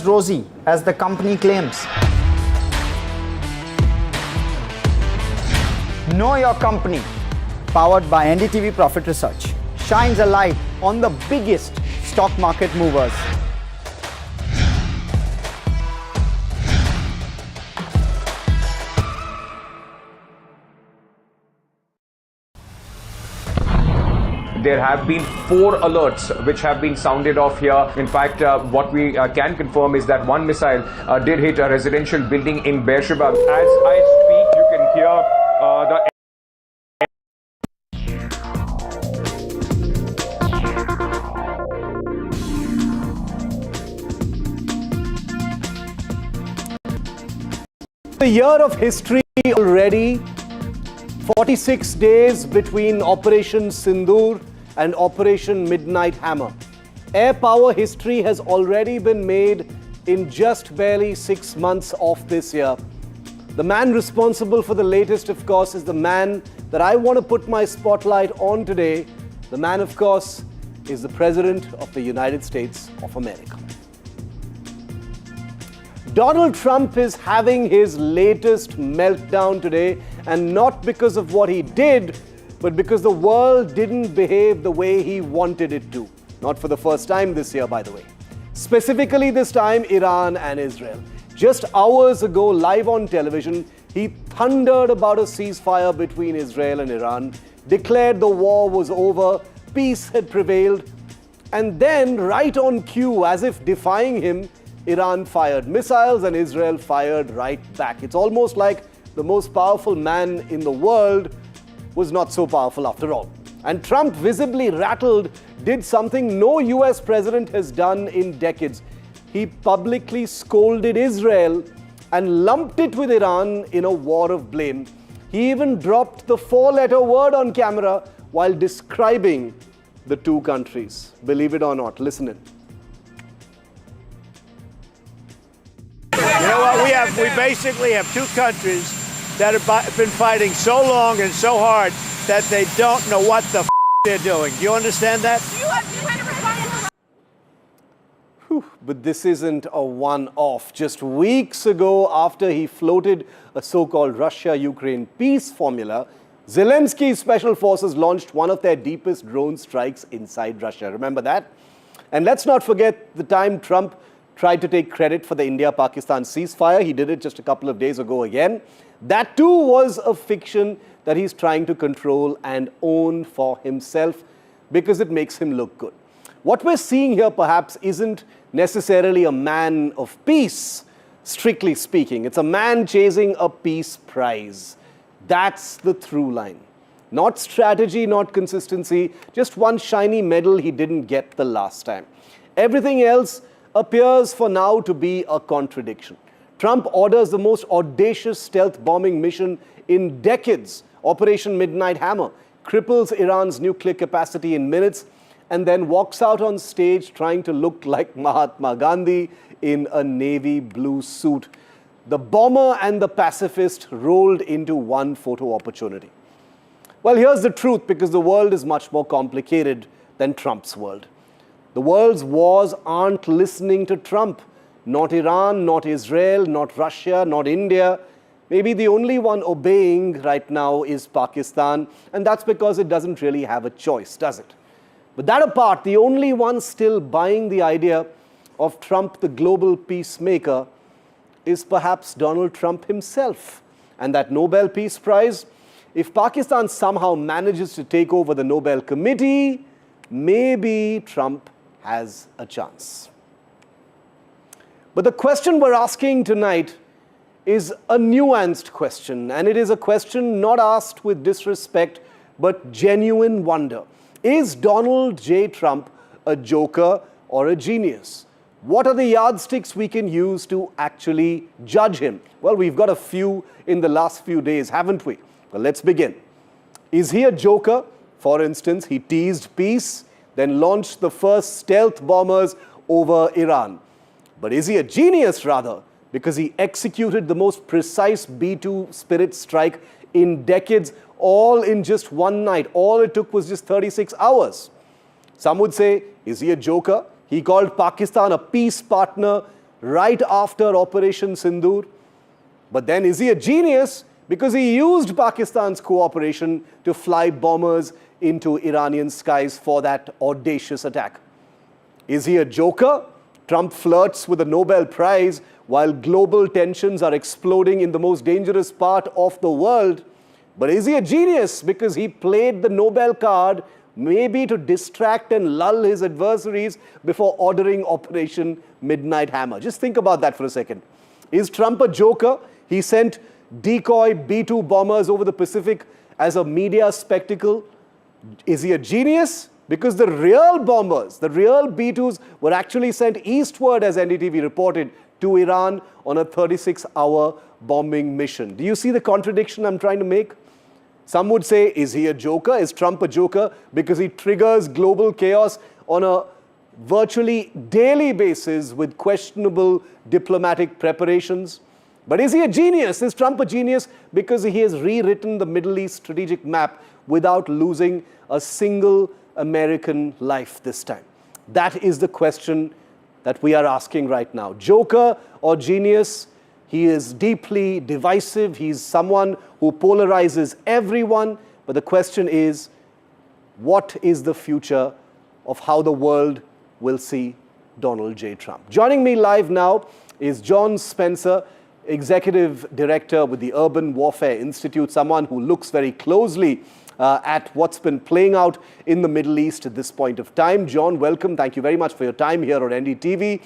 rosy as the company claims. Know Your Company, powered by NDTV Profit Research, shines a light on the biggest stock market movers. There have been 4 alerts which have been sounded off here. In fact, what we can confirm is that one missile did hit a residential building in Beersheba. As I speak, you can hear The year of history already. 46 days between Operation Sindoor and Operation Midnight Hammer. Air power history has already been made in just barely 6 months of this year. The man responsible for the latest, of course, is the man that I want to put my spotlight on today. The man, of course, is the President of the United States of America. Donald Trump is having his latest meltdown today, and not because of what he did, but because the world didn't behave the way he wanted it to. Not for the first time this year, by the way. Specifically this time, Iran and Israel. Just hours ago, live on television, he thundered about a ceasefire between Israel and Iran, declared the war was over, peace had prevailed, and then, right on cue, as if defying him, Iran fired missiles and Israel fired right back. It's almost like the most powerful man in the world was not so powerful after all. And Trump, visibly rattled, did something no US president has done in decades. He publicly scolded Israel and lumped it with Iran in a war of blame. He even dropped the 4-letter word on camera while describing the two countries. Believe it or not, listen in. You know what? We basically have two countries that have been fighting so long and so hard that they don't know what the they're doing. Do you understand that? But this isn't a one-off. Just weeks ago, after he floated a so-called Russia-Ukraine peace formula, Zelensky's special forces launched one of their deepest drone strikes inside Russia. Remember that? And let's not forget the time Trump tried to take credit for the India-Pakistan ceasefire. He did it just a couple of days ago again. That too was a fiction that he's trying to control and own for himself because it makes him look good. What we're seeing here perhaps isn't necessarily a man of peace, strictly speaking. It's a man chasing a peace prize. That's the through line. Not strategy, not consistency, just one shiny medal he didn't get the last time. Everything else appears for now to be a contradiction. Trump orders the most audacious stealth bombing mission in decades, Operation Midnight Hammer, cripples Iran's nuclear capacity in minutes, and then walks out on stage trying to look like Mahatma Gandhi in a navy blue suit. The bomber and the pacifist rolled into one photo opportunity. Well, here's the truth, because the world is much more complicated than Trump's world. The world's wars aren't listening to Trump. Not Iran, not Israel, not Russia, not India. Maybe the only one obeying right now is Pakistan, and that's because it doesn't really have a choice, does it? But that apart, the only one still buying the idea of Trump, the global peacemaker, is perhaps Donald Trump himself. And that Nobel Peace Prize, if Pakistan somehow manages to take over the Nobel Committee, maybe Trump has a chance. But the question we're asking tonight is a nuanced question, and it is a question not asked with disrespect, but genuine wonder. Is Donald J. Trump a joker or a genius? What are the yardsticks we can use to actually judge him? Well, we've got a few in the last few days, haven't we? Well, let's begin. Is he a joker? For instance, he teased peace, then launched the first stealth bombers over Iran. But is he a genius, rather? Because he executed the most precise B-2 Spirit strike in decades, all in just one night. All it took was just 36 hours. Some would say, is he a joker? He called Pakistan a peace partner right after Operation Sindoor. But then is he a genius? Because he used Pakistan's cooperation to fly bombers into Iranian skies for that audacious attack. Is he a joker? Trump flirts with the Nobel Prize while global tensions are exploding in the most dangerous part of the world. But is he a genius? Because he played the Nobel card maybe to distract and lull his adversaries before ordering Operation Midnight Hammer. Just think about that for a second. Is Trump a joker? He sent decoy B-2 bombers over the Pacific as a media spectacle. Is he a genius? Because the real bombers, the real B-2s were actually sent eastward, as NDTV reported, to Iran on a 36-hour bombing mission. Do you see the contradiction I'm trying to make? Some would say, is he a joker? Is Trump a joker? Because he triggers global chaos on a virtually daily basis with questionable diplomatic preparations. But is he a genius? Is Trump a genius? Because he has rewritten the Middle East strategic map without losing a single American life this time. That is the question that we are asking right now. Joker or genius? He is deeply divisive. He's someone who polarizes everyone. But the question is, what is the future of how the world will see Donald J. Trump? Joining me live now is John Spencer, Executive Director with the Urban Warfare Institute, someone who looks very closely at what's been playing out in the Middle East at this point of time. John, welcome. Thank you very much for your time here on NDTV.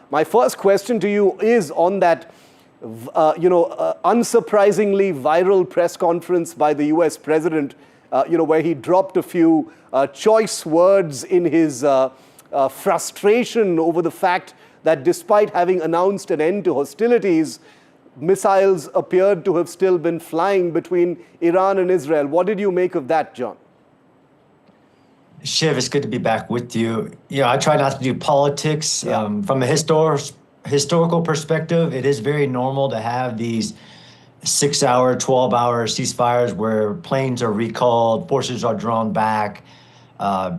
My first question to you is on that, unsurprisingly viral press conference by the US president, where he dropped a few choice words in his frustration over the fact that despite having announced an end to hostilities, missiles appeared to have still been flying between Iran and Israel. What did you make of that, John? Shiv, it's good to be back with you. I try not to do politics. From a historical perspective, it is very normal to have these 6-hour, 12-hour ceasefires where planes are recalled, forces are drawn back.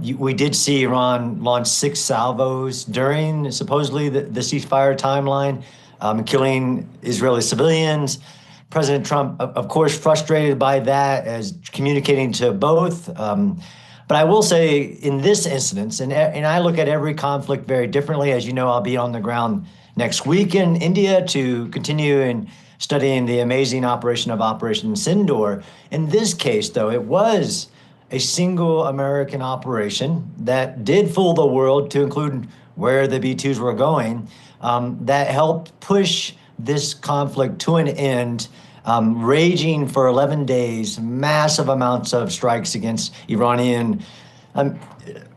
We did see Iran launch 6 salvos during supposedly the ceasefire timeline, killing Israeli civilians. President Trump, of course, frustrated by that, as communicating to both. But I will say in this instance, and I look at every conflict very differently. As you know, I'll be on the ground next week in India to continue in studying the amazing operation of Operation Sindoor. In this case, though, it was a single American operation that did fool the world, to include where the B-2s were going, that helped push this conflict to an end, raging for 11 days, massive amounts of strikes against Iranian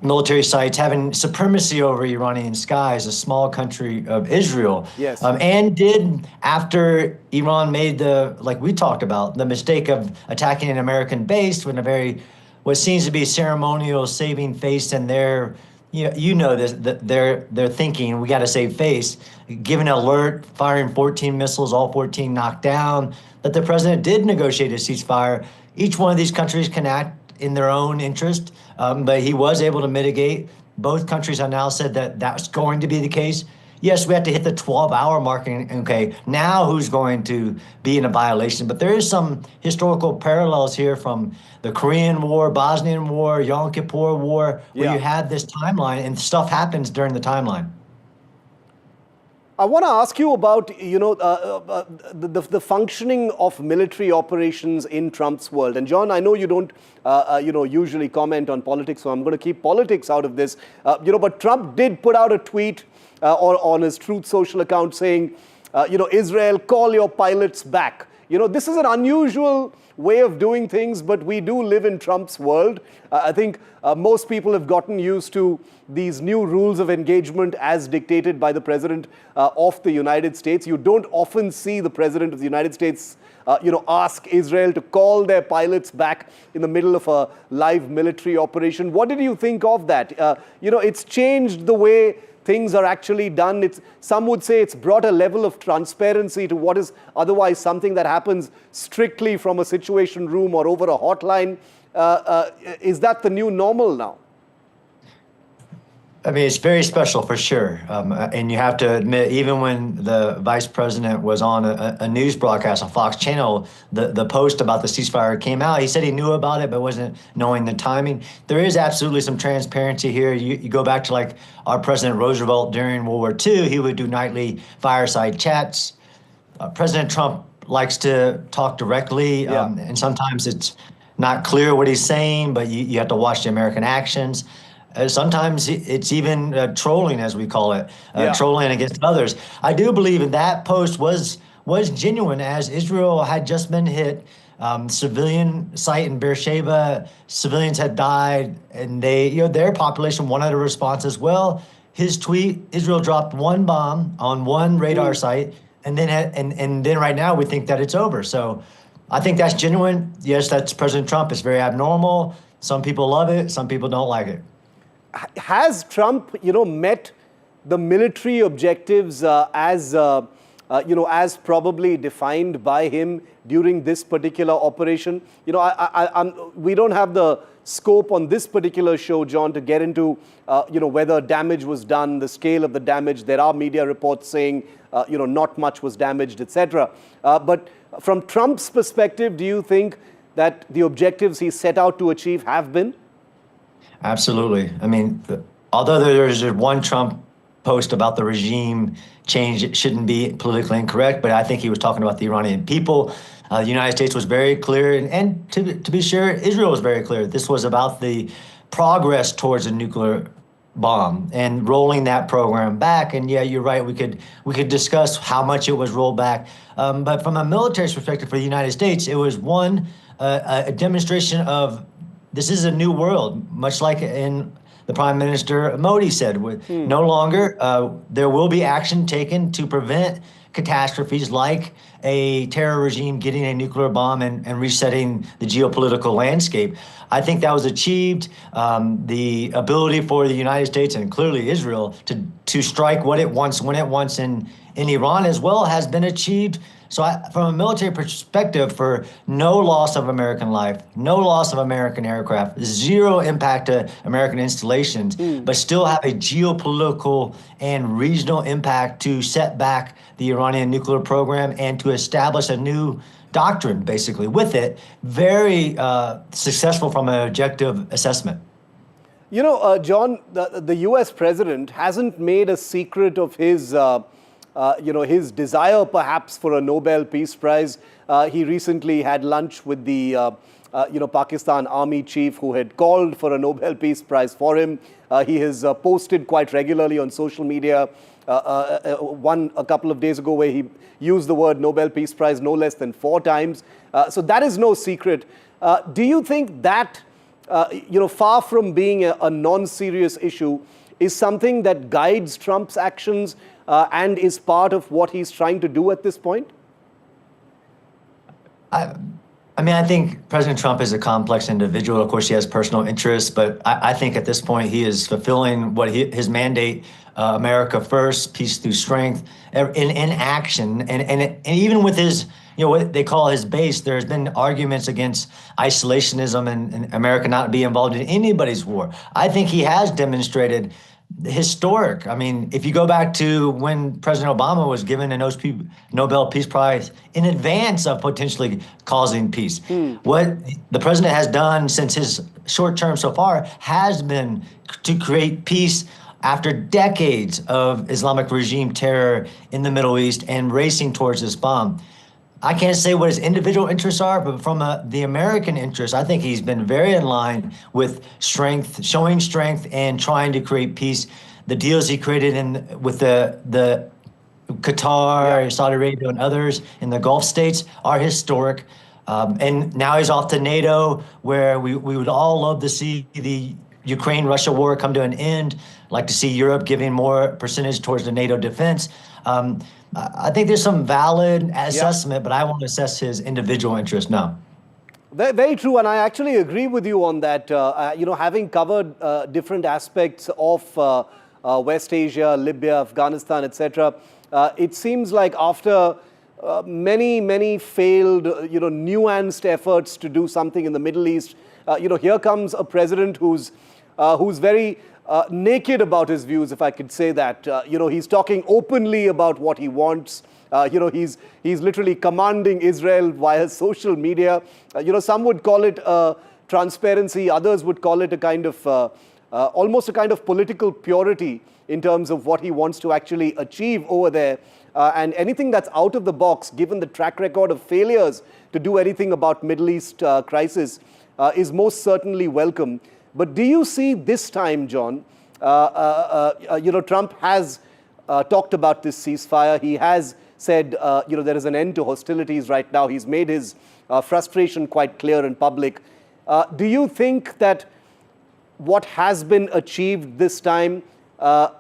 military sites, having supremacy over Iranian skies, a small country of Israel. Yes. And did, after Iran made like we talked about, the mistake of attacking an American base with what seems to be ceremonial saving face, and their thinking, we got to save face, giving an alert, firing 14 missiles, all 14 knocked down, that the president did negotiate a ceasefire. Each one of these countries can act in their own interest, but he was able to mitigate. Both countries have now said that that's going to be the case. Yes, we have to hit the 12-hour mark, and okay, now who's going to be in a violation? But there is some historical parallels here from the Korean War, Bosnian War, Yom Kippur War, where you had this timeline and stuff happens during the timeline. I want to ask you about, the functioning of military operations in Trump's world. And John, I know you don't, usually comment on politics, so I'm going to keep politics out of this. But Trump did put out a tweet or on his Truth Social account saying, Israel, call your pilots back. This is an unusual way of doing things, but we do live in Trump's world. I think most people have gotten used to these new rules of engagement as dictated by the President of the United States. You don't often see the President of the United States ask Israel to call their pilots back in the middle of a live military operation. What did you think of that? It's changed the way things are actually done. Some would say it's brought a level of transparency to what is otherwise something that happens strictly from a situation room or over a hotline. Is that the new normal now? I mean, it's very special for sure. And you have to admit, even when the vice president was on a news broadcast on Fox Channel, the post about the ceasefire came out. He said he knew about it, but wasn't knowing the timing. There is absolutely some transparency here. You go back to like our President Roosevelt during World War II, he would do nightly fireside chats. President Trump likes to talk directly, and sometimes it's not clear what he's saying, but you have to watch the American actions. Sometimes it's even trolling, as we call it, trolling against others. I do believe in that post was genuine, as Israel had just been hit. Civilian site in Beersheba, civilians had died, and their population wanted a response as well. His tweet: Israel dropped one bomb on one radar site, and then right now we think that it's over. So I think that's genuine. Yes, that's President Trump. It's very abnormal. Some people love it. Some people don't like it. Has Trump, met the military objectives as probably defined by him during this particular operation? We don't have the scope on this particular show, John, to get into, whether damage was done, the scale of the damage. There are media reports saying, not much was damaged, etc. But from Trump's perspective, do you think that the objectives he set out to achieve have been? Absolutely. I mean, although there's one Trump post about the regime change, it shouldn't be politically incorrect, but I think he was talking about the Iranian people. The United States was very clear, and to be sure, Israel was very clear. This was about the progress towards a nuclear bomb and rolling that program back. And yeah, you're right. We could discuss how much it was rolled back. But from a military perspective for the United States, it was a demonstration of this is a new world, much like the Prime Minister Modi said. No longer there will be action taken to prevent catastrophes like a terror regime getting a nuclear bomb and resetting the geopolitical landscape. I think that was achieved. The ability for the United States and clearly Israel to strike what it wants when it wants in Iran as well has been achieved. So from a military perspective, for no loss of American life, no loss of American aircraft, zero impact to American installations, but still have a geopolitical and regional impact to set back the Iranian nuclear program and to establish a new doctrine, basically, with it. Very successful from an objective assessment. John, the U.S. president hasn't made a secret of his his desire perhaps for a Nobel Peace Prize. He recently had lunch with the, Pakistan Army chief who had called for a Nobel Peace Prize for him. He has posted quite regularly on social media, a couple of days ago where he used the word Nobel Peace Prize no less than 4 times. So that is no secret. Do you think that, far from being a non-serious issue, is something that guides Trump's actions and is part of what he's trying to do at this point? I think President Trump is a complex individual. Of course, he has personal interests, but I think at this point he is fulfilling what his mandate, America first, peace through strength, in action. And even with his, what they call his base, there's been arguments against isolationism and America not be involved in anybody's war. I think he has demonstrated historic. I mean, if you go back to when President Obama was given a Nobel Peace Prize in advance of potentially causing peace, what the president has done since his short term so far has been to create peace after decades of Islamic regime terror in the Middle East and racing towards this bomb. I can't say what his individual interests are, but from the American interest, I think he's been very in line with strength, showing strength and trying to create peace. The deals he created with the Qatar, Saudi Arabia, and others in the Gulf states are historic. And now he's off to NATO, where we would all love to see the Ukraine-Russia war come to an end. Like to see Europe giving more percentage towards the NATO defense. I think there's some valid assessment, but I won't assess his individual interest now. Very true, and I actually agree with you on that. Having covered different aspects of West Asia, Libya, Afghanistan, etc., it seems like after many failed, nuanced efforts to do something in the Middle East, here comes a president who's who's very naked about his views, if I could say that. He's talking openly about what he wants. He's literally commanding Israel via social media. Some would call it transparency. Others would call it a kind of almost a kind of political purity in terms of what he wants to actually achieve over there. And anything that's out of the box, given the track record of failures to do anything about Middle East crisis, is most certainly welcome. But do you see this time, John, Trump has talked about this ceasefire. He has said, there is an end to hostilities right now. He's made his frustration quite clear in public. Do you think that what has been achieved this time draws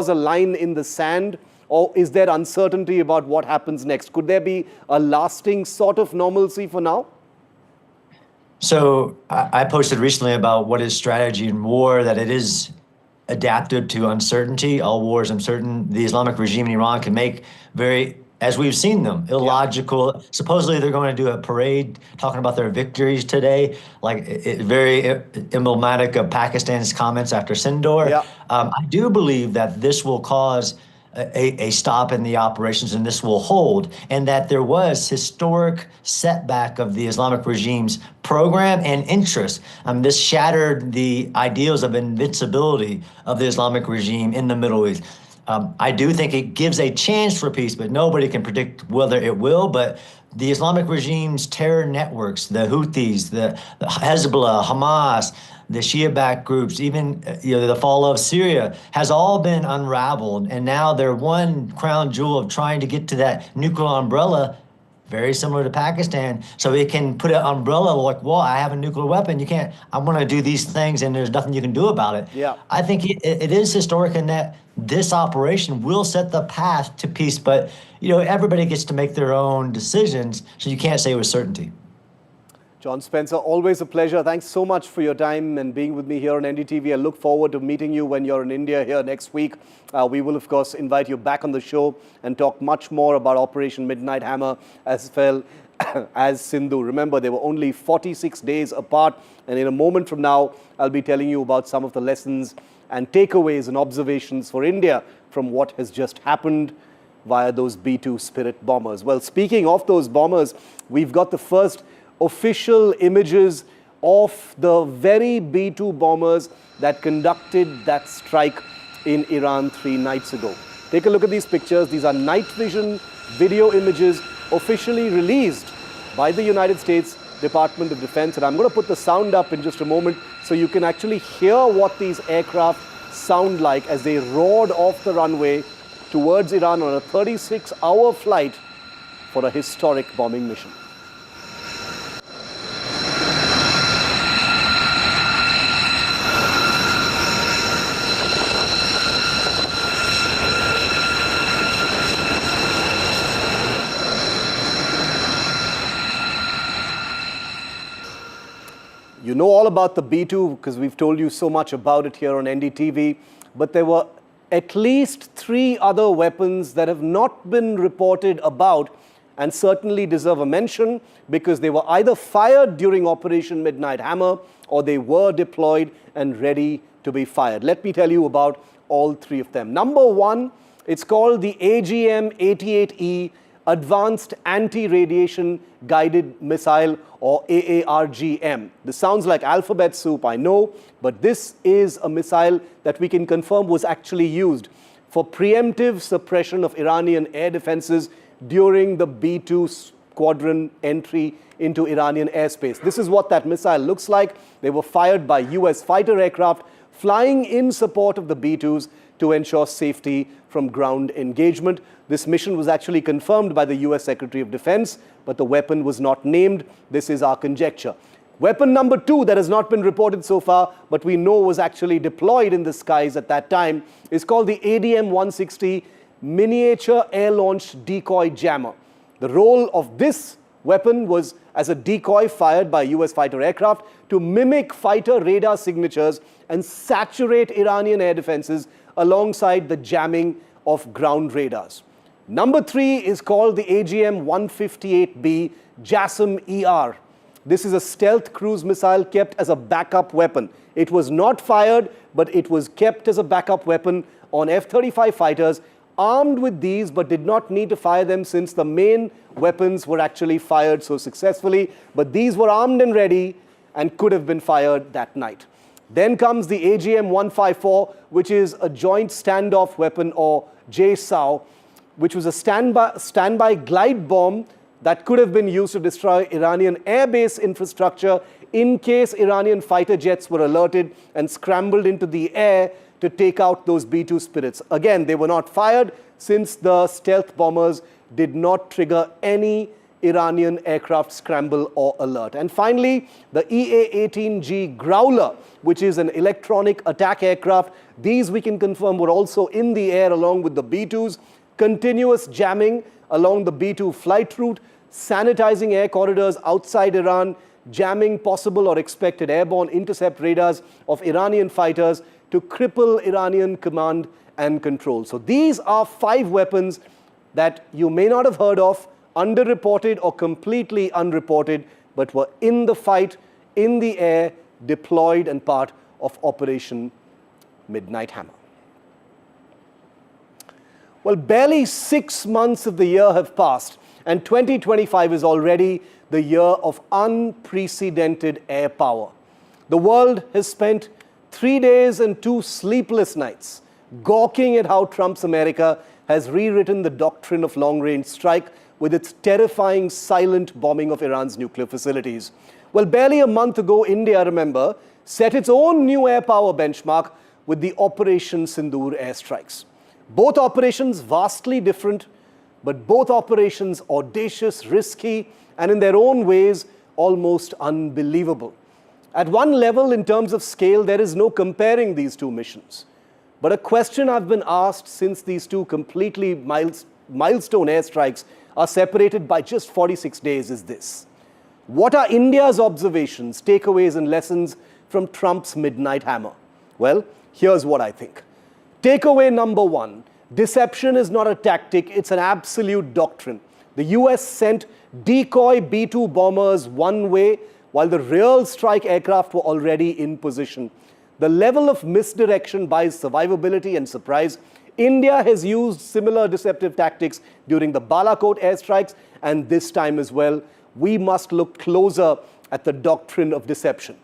a line in the sand, or is there uncertainty about what happens next? Could there be a lasting sort of normalcy for now? So I posted recently about what is strategy in war, that it is adapted to uncertainty. All war is uncertain. The Islamic regime in Iran can make as we've seen them, illogical. Yeah. Supposedly they're going to do a parade talking about their victories today, very emblematic of Pakistan's comments after Sindoor. Yeah. I do believe that this will cause a stop in the operations, and this will hold, and that there was historic setback of the Islamic regime's program and interest. This shattered the ideals of invincibility of the Islamic regime in the Middle East. I do think it gives a chance for peace, but nobody can predict whether it will. But the Islamic regime's terror networks, the Houthis, the Hezbollah, Hamas, the Shia-backed groups, even the fall of Syria, has all been unraveled. And now their one crown jewel of trying to get to that nuclear umbrella, very similar to Pakistan, so it can put an umbrella like, well, I have a nuclear weapon, I want to do these things, and there's nothing you can do about it. Yeah. I think it is historic in that this operation will set the path to peace, but everybody gets to make their own decisions, so you can't say with certainty. John Spencer, always a pleasure. Thanks so much for your time and being with me here on NDTV. I look forward to meeting you when you're in India here next week. We will, of course, invite you back on the show and talk much more about Operation Midnight Hammer as well as Sindoor. Remember, they were only 46 days apart, and in a moment from now, I'll be telling you about some of the lessons and takeaways and observations for India from what has just happened via those B-2 Spirit bombers. Well, speaking of those bombers, we've got the first official images of the very B-2 bombers that conducted that strike in Iran 3 nights ago. Take a look at these pictures. These are night vision video images officially released by the United States Department of Defense. And I'm going to put the sound up in just a moment so you can actually hear what these aircraft sound like as they roared off the runway towards Iran on a 36-hour flight for a historic bombing mission. You know all about the B-2 because we've told you so much about it here on NDTV, but there were at least 3 other weapons that have not been reported about and certainly deserve a mention because they were either fired during Operation Midnight Hammer or they were deployed and ready to be fired. Let me tell you about all 3 of them. Number 1, it's called the AGM-88E Advanced Anti-Radiation Guided Missile, or AARGM. This sounds like alphabet soup, I know, but this is a missile that we can confirm was actually used for preemptive suppression of Iranian air defenses during the B-2 squadron entry into Iranian airspace. This is what that missile looks like. They were fired by US fighter aircraft flying in support of the B-2s to ensure safety from ground engagement. This mission was actually confirmed by the US Secretary of Defense, but the weapon was not named. This is our conjecture. Weapon number 2 that has not been reported so far, but we know was actually deployed in the skies at that time, is called the ADM-160 Miniature Air-Launched Decoy Jammer. The role of this weapon was as a decoy fired by US fighter aircraft to mimic fighter radar signatures and saturate Iranian air defenses alongside the jamming of ground radars. Number 3 is called the AGM-158B JASSM-ER. This is a stealth cruise missile kept as a backup weapon. It was not fired, but it was kept as a backup weapon on F-35 fighters, armed with these, but did not need to fire them since the main weapons were actually fired so successfully. But these were armed and ready and could have been fired that night. Then comes the AGM-154, which is a joint standoff weapon, or JSOW, which was a standby glide bomb that could have been used to destroy Iranian airbase infrastructure in case Iranian fighter jets were alerted and scrambled into the air to take out those B-2 Spirits. Again, they were not fired since the stealth bombers did not trigger any Iranian aircraft scramble or alert. And finally, the EA-18G Growler, which is an electronic attack aircraft. These we can confirm were also in the air along with the B-2s. Continuous jamming along the B-2 flight route, sanitizing air corridors outside Iran, jamming possible or expected airborne intercept radars of Iranian fighters to cripple Iranian command and control. So these are 5 weapons that you may not have heard of, underreported or completely unreported, but were in the fight, in the air, deployed and part of Operation Midnight Hammer. Well, barely 6 months of the year have passed, and 2025 is already the year of unprecedented air power. The world has spent 3 days and 2 sleepless nights gawking at how Trump's America has rewritten the doctrine of long-range strike with its terrifying silent bombing of Iran's nuclear facilities. Well, barely a month ago, India, remember, set its own new air power benchmark with the Operation Sindoor airstrikes. Both operations vastly different, but both operations audacious, risky, and in their own ways, almost unbelievable. At one level, in terms of scale, there is no comparing these 2 missions. But a question I've been asked since these 2 completely milestone airstrikes are separated by just 46 days is this: what are India's observations, takeaways, and lessons from Trump's Midnight Hammer? Well, here's what I think. Takeaway number 1, deception is not a tactic, it's an absolute doctrine. The US sent decoy B-2 bombers one way while the real strike aircraft were already in position. The level of misdirection buys survivability and surprise. India has used similar deceptive tactics during the Balakot airstrikes, and this time as well. We must look closer at the doctrine of deception.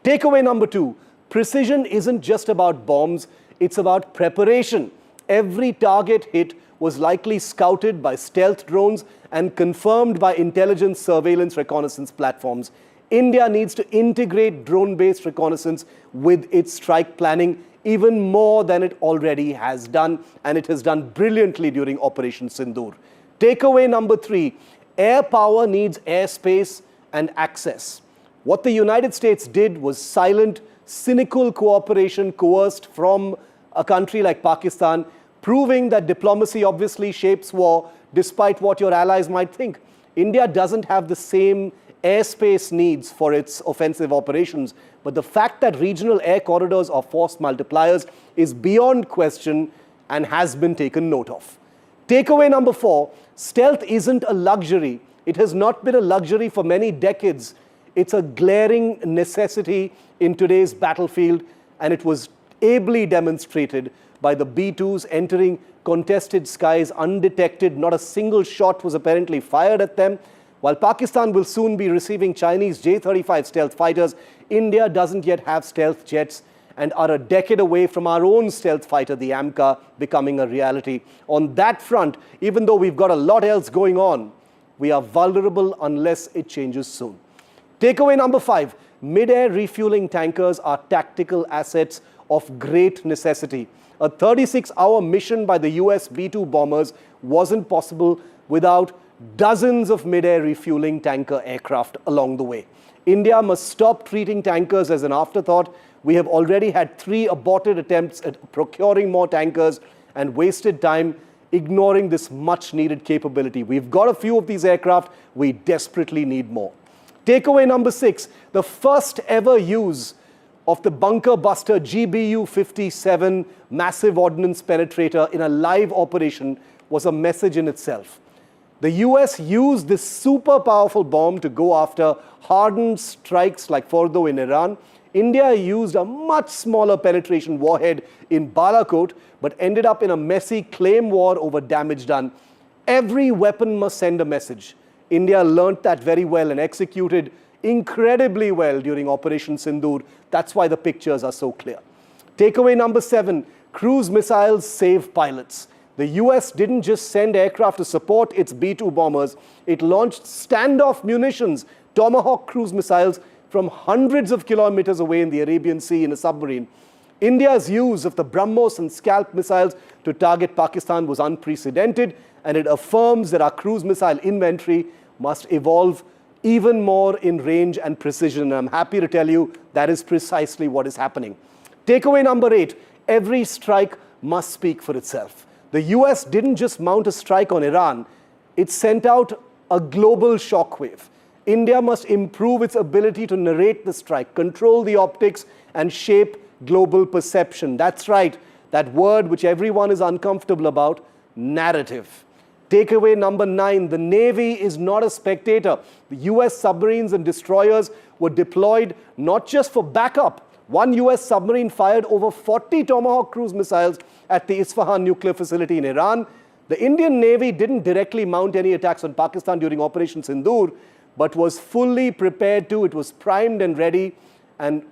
Takeaway number 2, precision isn't just about bombs, it's about preparation. Every target hit was likely scouted by stealth drones and confirmed by intelligence, surveillance, reconnaissance platforms. India needs to integrate drone-based reconnaissance with its strike planning even more than it already has done, and it has done brilliantly during Operation Sindoor. Takeaway number 3, air power needs airspace and access. What the United States did was silent, cynical cooperation coerced from a country like Pakistan, proving that diplomacy obviously shapes war, despite what your allies might think. India doesn't have the same airspace needs for its offensive operations, but the fact that regional air corridors are force multipliers is beyond question and has been taken note of. Takeaway number 4, stealth isn't a luxury. It has not been a luxury for many decades. It's a glaring necessity in today's battlefield, and it was ably demonstrated by the B-2s entering contested skies undetected. Not a single shot was apparently fired at them. While Pakistan will soon be receiving Chinese J-35 stealth fighters, India doesn't yet have stealth jets and are a decade away from our own stealth fighter, the AMCA, becoming a reality. On that front, even though we've got a lot else going on, we are vulnerable unless it changes soon. Takeaway number 5, Midair refueling tankers are tactical assets of great necessity. A 36-hour mission by the US B-2 bombers wasn't possible without dozens of Midair refueling tanker aircraft along the way. India must stop treating tankers as an afterthought. We have already had 3 aborted attempts at procuring more tankers and wasted time ignoring this much-needed capability. We've got a few of these aircraft. We desperately need more. Takeaway number 6, the first ever use of the bunker buster GBU-57 massive ordnance penetrator in a live operation was a message in itself. The US used this super powerful bomb to go after hardened strikes like Fordo in Iran. India used a much smaller penetration warhead in Balakot, but ended up in a messy claim war over damage done. Every weapon must send a message. India learnt that very well and executed incredibly well during Operation Sindoor. That's why the pictures are so clear. Takeaway number 7, cruise missiles save pilots. The US didn't just send aircraft to support its B-2 bombers, it launched standoff munitions, Tomahawk cruise missiles from hundreds of kilometers away in the Arabian Sea in a submarine. India's use of the BrahMos and Scalp missiles to target Pakistan was unprecedented, and it affirms that our cruise missile inventory must evolve even more in range and precision. And I'm happy to tell you that is precisely what is happening. Takeaway number 8, every strike must speak for itself. The US didn't just mount a strike on Iran, it sent out a global shockwave. India must improve its ability to narrate the strike, control the optics, and shape global perception. That's right, that word which everyone is uncomfortable about, narrative. Takeaway number 9, the Navy is not a spectator. The US submarines and destroyers were deployed not just for backup. One US submarine fired over 40 Tomahawk cruise missiles at the Isfahan nuclear facility in Iran. The Indian Navy didn't directly mount any attacks on Pakistan during Operation Sindoor, but was fully prepared to. It was primed and ready, and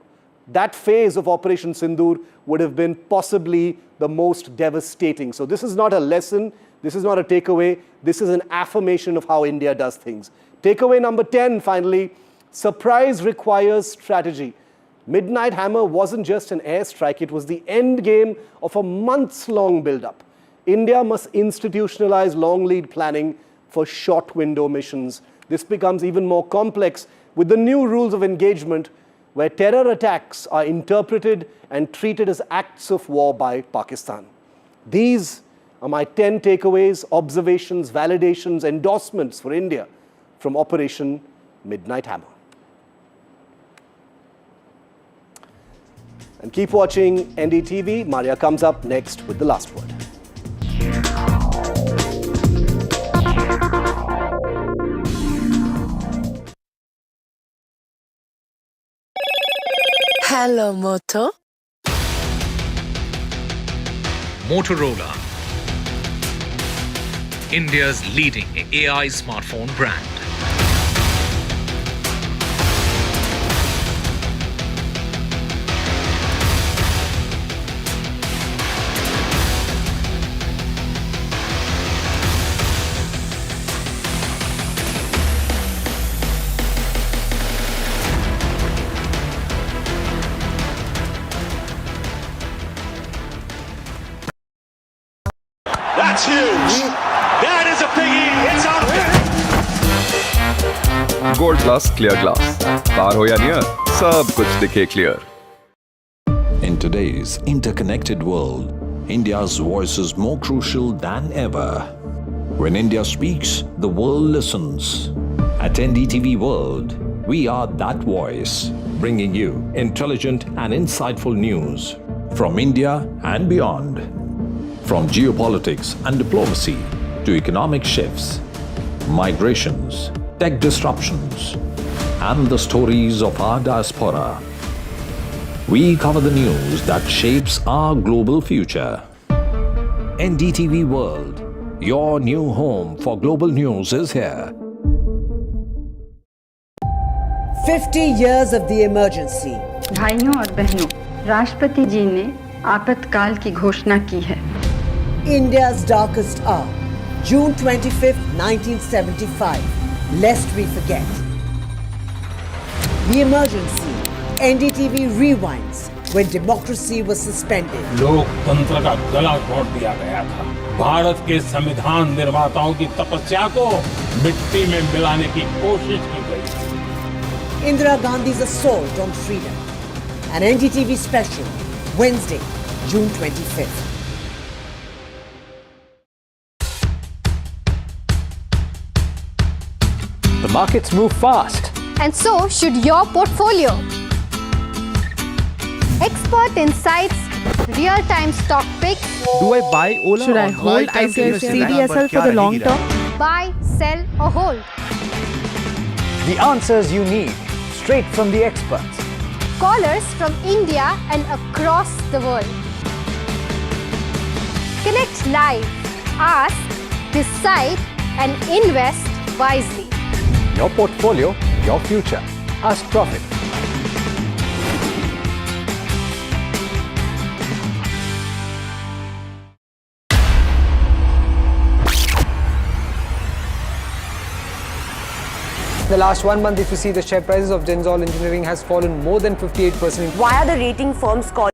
that phase of Operation Sindoor would have been possibly the most devastating. So this is not a lesson, this is not a takeaway, this is an affirmation of how India does things. Takeaway number 10, finally, surprise requires strategy. Midnight Hammer wasn't just an airstrike, it was the end game of a months-long build-up. India must institutionalize long lead planning for short window missions. This becomes even more complex with the new rules of engagement, where terror attacks are interpreted and treated as acts of war by Pakistan. These are my 10 takeaways, observations, validations, endorsements for India from Operation Midnight Hammer. And keep watching NDTV. Maria comes up next with the last word. Hello, Moto. Motorola, India's leading AI smartphone brand. That's huge. That is a biggie. It's out. Gold Plus Clear Glass. Par ho ya near, sab kuch dikhe clear. In today's interconnected world, India's voice is more crucial than ever. When India speaks, the world listens. At NDTV World, we are that voice, bringing you intelligent and insightful news from India and beyond. From geopolitics and diplomacy to economic shifts, migrations, tech disruptions, and the stories of our diaspora. We cover the news that shapes our global future. NDTV World, your new home for global news is here. 50 years of the emergency. भाइयों और बहनों, राष्ट्रपति जी ने आपातकाल की घोषणा की है. India's darkest hour, June 25th, 1975. Lest we forget. The emergency, NDTV rewinds when democracy was suspended. लोकतंत्र का गला घोट दिया गया था. भारत के संविधान निर्माताओं की तपस्या को मिट्टी में मिलाने की कोशिश की गई. Indira Gandhi's assault on freedom. An NDTV special, Wednesday, June 25th. The markets move fast. And so should your portfolio. Expert insights, real-time stock picks. Do I buy Ola? Should I hold ICICI CDSL for the long term? Buy, sell or hold? The answers you need, straight from the experts. Callers from India and across the world. Connect live, ask, decide and invest wisely. Your portfolio, your future. Ask Profit. The last 1 month, if you see, the share prices of Genzol Engineering has fallen more than 58%. Why are the rating firms calling?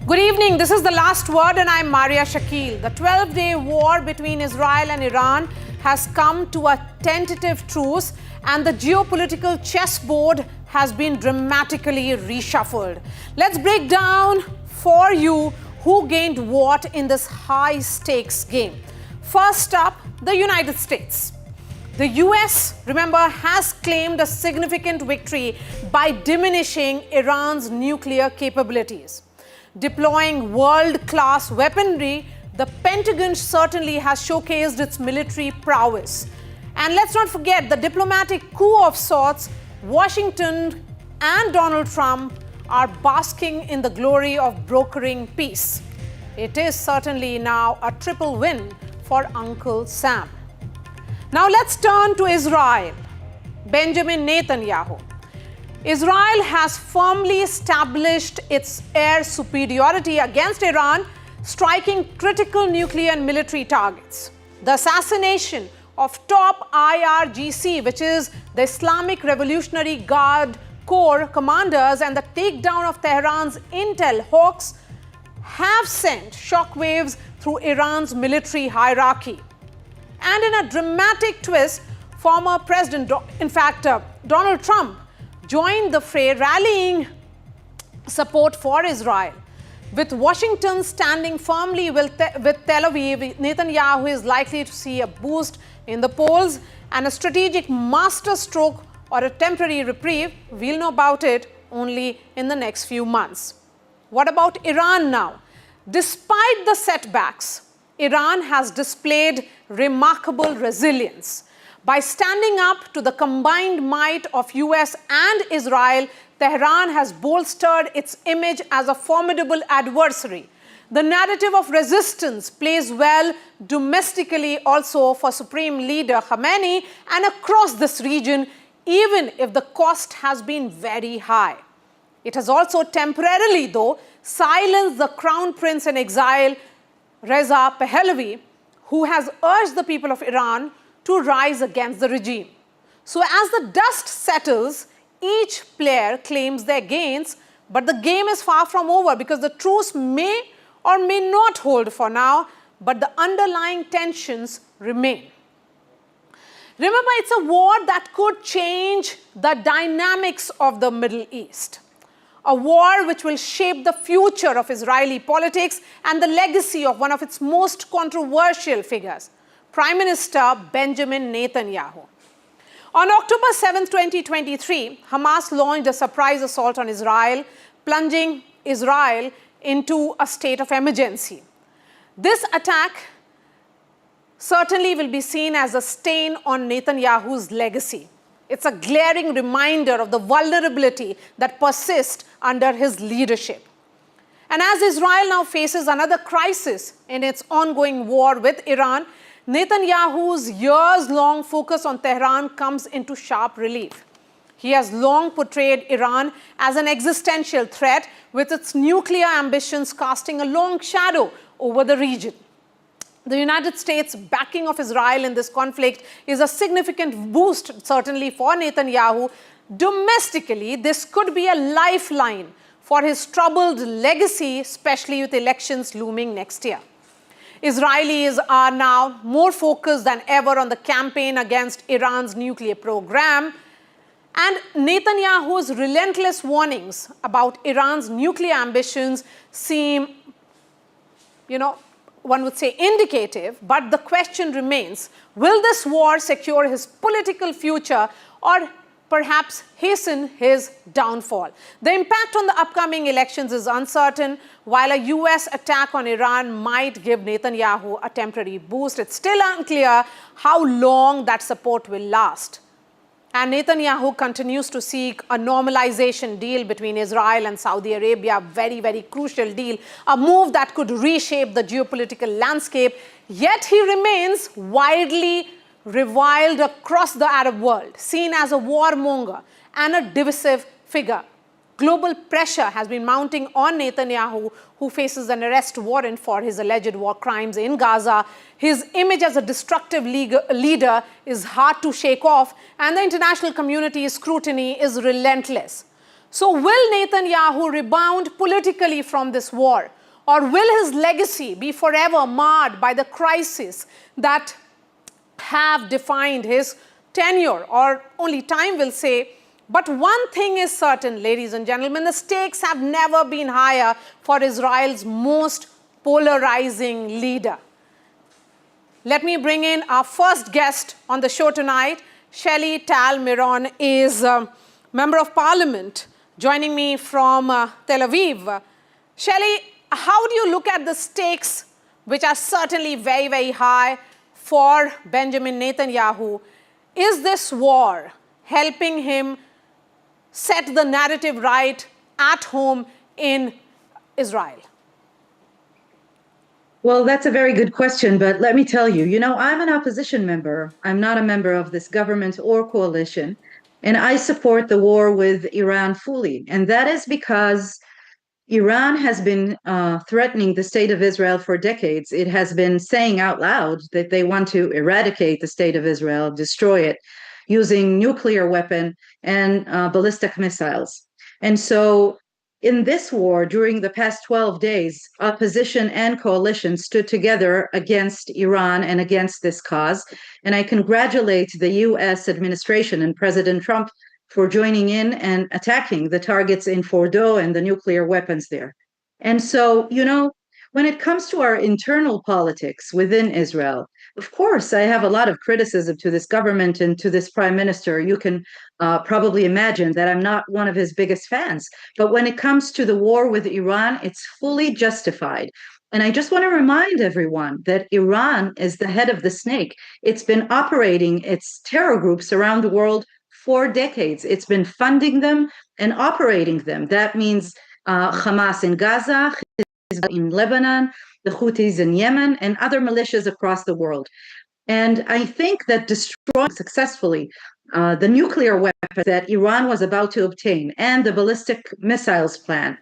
Good evening. This is The Last Word and I'm Maria Shakil. The 12-day war between Israel and Iran has come to a tentative truce and the geopolitical chessboard has been dramatically reshuffled. Let's break down for you who gained what in this high-stakes game. First up, the United States. The US, remember, has claimed a significant victory by diminishing Iran's nuclear capabilities. Deploying world-class weaponry, the Pentagon certainly has showcased its military prowess. And let's not forget the diplomatic coup of sorts. Washington and Donald Trump are basking in the glory of brokering peace. It is certainly now a triple win for Uncle Sam. Now let's turn to Israel. Benjamin Netanyahu. Israel has firmly established its air superiority against Iran, striking critical nuclear and military targets. The assassination of top IRGC, which is the Islamic Revolutionary Guard Corps commanders, and the takedown of Tehran's intel hawks have sent shockwaves through Iran's military hierarchy. And in a dramatic twist, former President, Donald Trump joined the fray, rallying support for Israel. With Washington standing firmly with Tel Aviv, Netanyahu is likely to see a boost in the polls and a strategic masterstroke or a temporary reprieve. We'll know about it only in the next few months. What about Iran now? Despite the setbacks, Iran has displayed remarkable resilience. By standing up to the combined might of US and Israel, Tehran has bolstered its image as a formidable adversary. The narrative of resistance plays well domestically also for Supreme Leader Khamenei and across this region, even if the cost has been very high. It has also temporarily, though, silenced the Crown Prince in exile, Reza Pahlavi, who has urged the people of Iran to rise against the regime. So as the dust settles, each player claims their gains, but the game is far from over because the truce may or may not hold for now, but the underlying tensions remain. Remember, it's a war that could change the dynamics of the Middle East. A war which will shape the future of Israeli politics and the legacy of one of its most controversial figures, Prime Minister Benjamin Netanyahu. On October 7, 2023, Hamas launched a surprise assault on Israel, plunging Israel into a state of emergency. This attack certainly will be seen as a stain on Netanyahu's legacy. It's a glaring reminder of the vulnerability that persists under his leadership. And as Israel now faces another crisis in its ongoing war with Iran, Netanyahu's years-long focus on Tehran comes into sharp relief. He has long portrayed Iran as an existential threat, with its nuclear ambitions casting a long shadow over the region. The United States' backing of Israel in this conflict is a significant boost, certainly for Netanyahu. Domestically, this could be a lifeline for his troubled legacy, especially with elections looming next year. Israelis are now more focused than ever on the campaign against Iran's nuclear program, and Netanyahu's relentless warnings about Iran's nuclear ambitions seem, one would say indicative, but the question remains, will this war secure his political future or perhaps hasten his downfall. The impact on the upcoming elections is uncertain. While a US attack on Iran might give Netanyahu a temporary boost, it's still unclear how long that support will last. And Netanyahu continues to seek a normalization deal between Israel and Saudi Arabia, very, very crucial deal, a move that could reshape the geopolitical landscape. Yet he remains widely reviled across the Arab world, seen as a warmonger and a divisive figure. Global pressure has been mounting on Netanyahu, who faces an arrest warrant for his alleged war crimes in Gaza. His image as a destructive leader is hard to shake off, and the international community's scrutiny is relentless. So will Netanyahu rebound politically from this war? Or will his legacy be forever marred by the crises that have defined his tenure? Or only time will say. But one thing is certain, ladies and gentlemen, the stakes have never been higher for Israel's most polarizing leader. Let me bring in our first guest on the show tonight. Shelley Tal-Meron is a Member of Parliament, joining me from Tel Aviv. Shelley, how do you look at the stakes, which are certainly very, very high for Benjamin Netanyahu? Is this war helping him set the narrative right at home in Israel? Well, that's a very good question, but let me tell you, I'm an opposition member. I'm not a member of this government or coalition, and I support the war with Iran fully. And that is because Iran has been threatening the state of Israel for decades. It has been saying out loud that they want to eradicate the state of Israel, destroy it, using nuclear weapon and ballistic missiles. And so in this war, during the past 12 days, opposition and coalition stood together against Iran and against this cause. And I congratulate the US administration and President Trump for joining in and attacking the targets in Fordo and the nuclear weapons there. And so, when it comes to our internal politics within Israel, of course, I have a lot of criticism to this government and to this prime minister. You can probably imagine that I'm not one of his biggest fans. But when it comes to the war with Iran, it's fully justified. And I just want to remind everyone that Iran is the head of the snake. It's been operating its terror groups around the world for decades. It's been funding them and operating them. That means Hamas in Gaza, in Lebanon, the Houthis in Yemen, and other militias across the world. And I think that destroying successfully the nuclear weapons that Iran was about to obtain and the ballistic missiles plan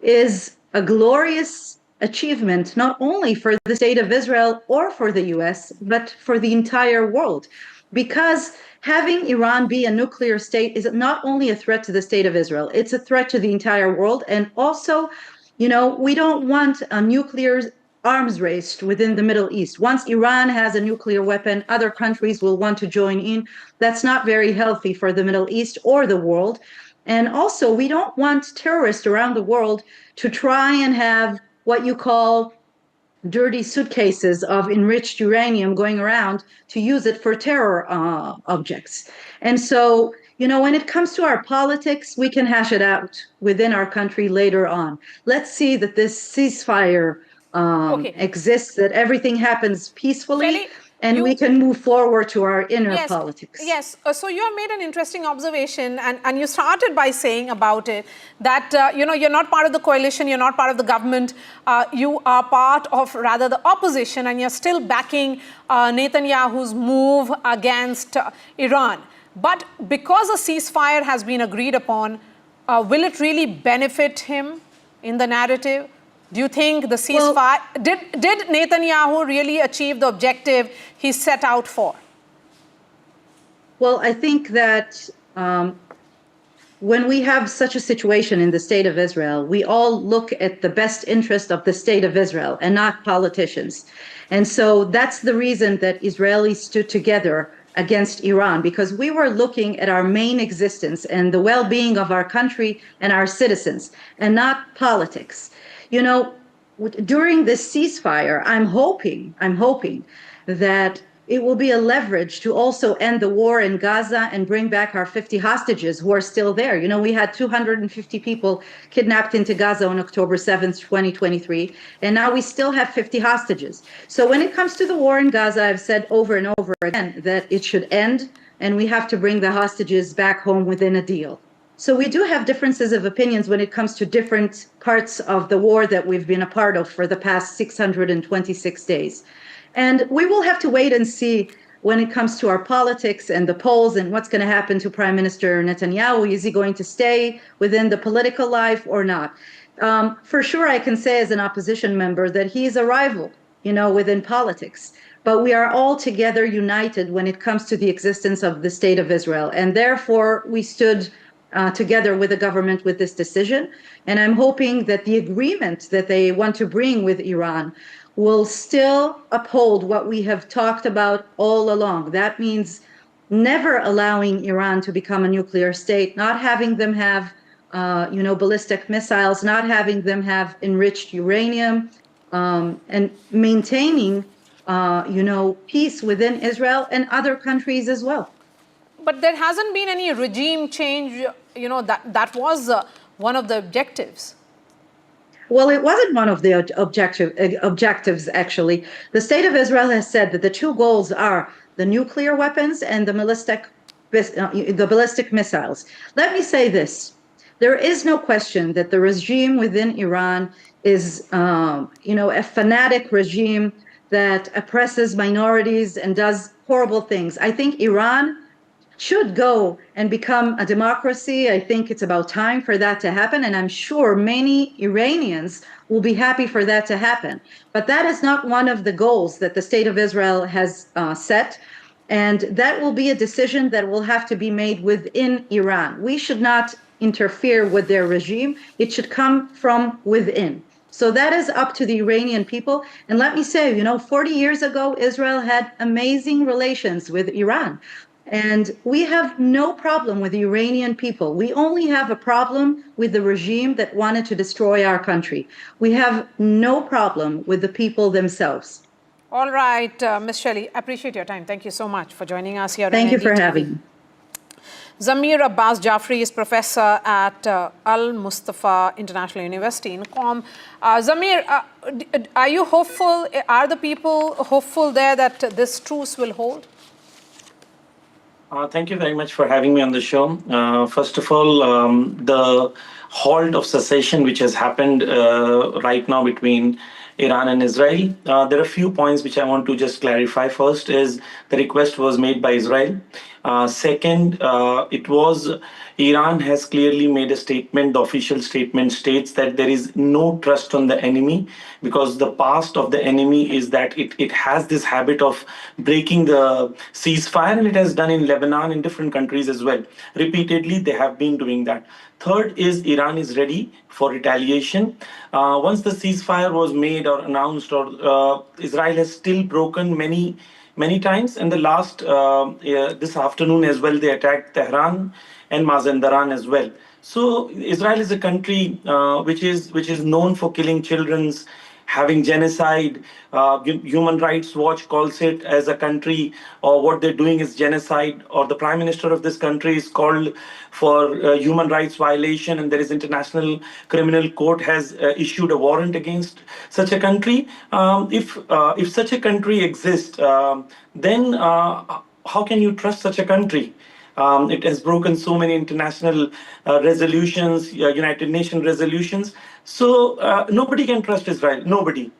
is a glorious achievement, not only for the state of Israel or for the US, but for the entire world. Because having Iran be a nuclear state is not only a threat to the state of Israel, it's a threat to the entire world. And also, we don't want a nuclear arms race within the Middle East. Once Iran has a nuclear weapon, other countries will want to join in. That's not very healthy for the Middle East or the world. And also, we don't want terrorists around the world to try and have what you call dirty suitcases of enriched uranium going around to use it for terror objects. And so, when it comes to our politics, we can hash it out within our country later on. Let's see that this ceasefire exists, that everything happens peacefully, Shelley, and we can move forward to our inner politics. Yes. So you have made an interesting observation, and you started by saying about it that, you're not part of the coalition, you're not part of the government, you are part of rather the opposition, and you're still backing Netanyahu's move against Iran. But because a ceasefire has been agreed upon, will it really benefit him in the narrative? Do you think the ceasefire, did Netanyahu really achieve the objective he set out for? Well, I think that when we have such a situation in the state of Israel, we all look at the best interest of the state of Israel and not politicians. And so that's the reason that Israelis stood together against Iran, because we were looking at our main existence and the well-being of our country and our citizens, and not politics. During this ceasefire, I'm hoping that it will be a leverage to also end the war in Gaza and bring back our 50 hostages who are still there. You know, we had 250 people kidnapped into Gaza on October 7th, 2023, and now we still have 50 hostages. So when it comes to the war in Gaza, I've said over and over again that it should end, and we have to bring the hostages back home within a deal. So we do have differences of opinions when it comes to different parts of the war that we've been a part of for the past 626 days. And we will have to wait and see when it comes to our politics and the polls and what's going to happen to Prime Minister Netanyahu. Is he going to stay within the political life or not? For sure, I can say as an opposition member that he's a rival, you know, within politics. But we are all together united when it comes to the existence of the State of Israel. And therefore, we stood together with the government with this decision. And I'm hoping that the agreement that they want to bring with Iran will still uphold what we have talked about all along. That means never allowing Iran to become a nuclear state, not having them have, ballistic missiles, not having them have enriched uranium, and maintaining, peace within Israel and other countries as well. But there hasn't been any regime change, that was one of the objectives. Well, it wasn't one of the objectives, actually. The State of Israel has said that the two goals are the nuclear weapons and the ballistic missiles. Let me say this. There is no question that the regime within Iran is, a fanatic regime that oppresses minorities and does horrible things. I think Iran should go and become a democracy. I think it's about time for that to happen, and I'm sure many Iranians will be happy for that to happen. But that is not one of the goals that the State of Israel has set, and that will be a decision that will have to be made within Iran. We should not interfere with their regime. It should come from within. So that is up to the Iranian people. And let me say, 40 years ago, Israel had amazing relations with Iran. And we have no problem with the Iranian people. We only have a problem with the regime that wanted to destroy our country. We have no problem with the people themselves. All right, Ms. Shelley, appreciate your time. Thank you so much for joining us here. Thank you for having me. Zamir Abbas Jafri is professor at Al Mustafa International University in Qom. Zamir, are you hopeful? Are the people hopeful there that this truce will hold? Thank you very much for having me on the show. First of all, the halt of cessation which has happened right now between Iran and Israel, there are a few points which I want to just clarify. First is the request was made by Israel. Second, Iran has clearly made a statement. The official statement states that there is no trust on the enemy because the past of the enemy is that it has this habit of breaking the ceasefire, and it has done in Lebanon, in different countries as well. Repeatedly, they have been doing that. Third is Iran is ready for retaliation. Once the ceasefire was made or announced, Israel has still broken many times. And the last, this afternoon as well, they attacked Tehran and Mazandaran as well. So Israel is a country which is known for killing children, having genocide. Human Rights Watch calls it as a country, or what they're doing is genocide, or the prime minister of this country is called for human rights violation, and there is international criminal court has issued a warrant against such a country. If such a country exists, then how can you trust such a country? It has broken so many international resolutions, United Nations resolutions. So nobody can trust Israel, nobody.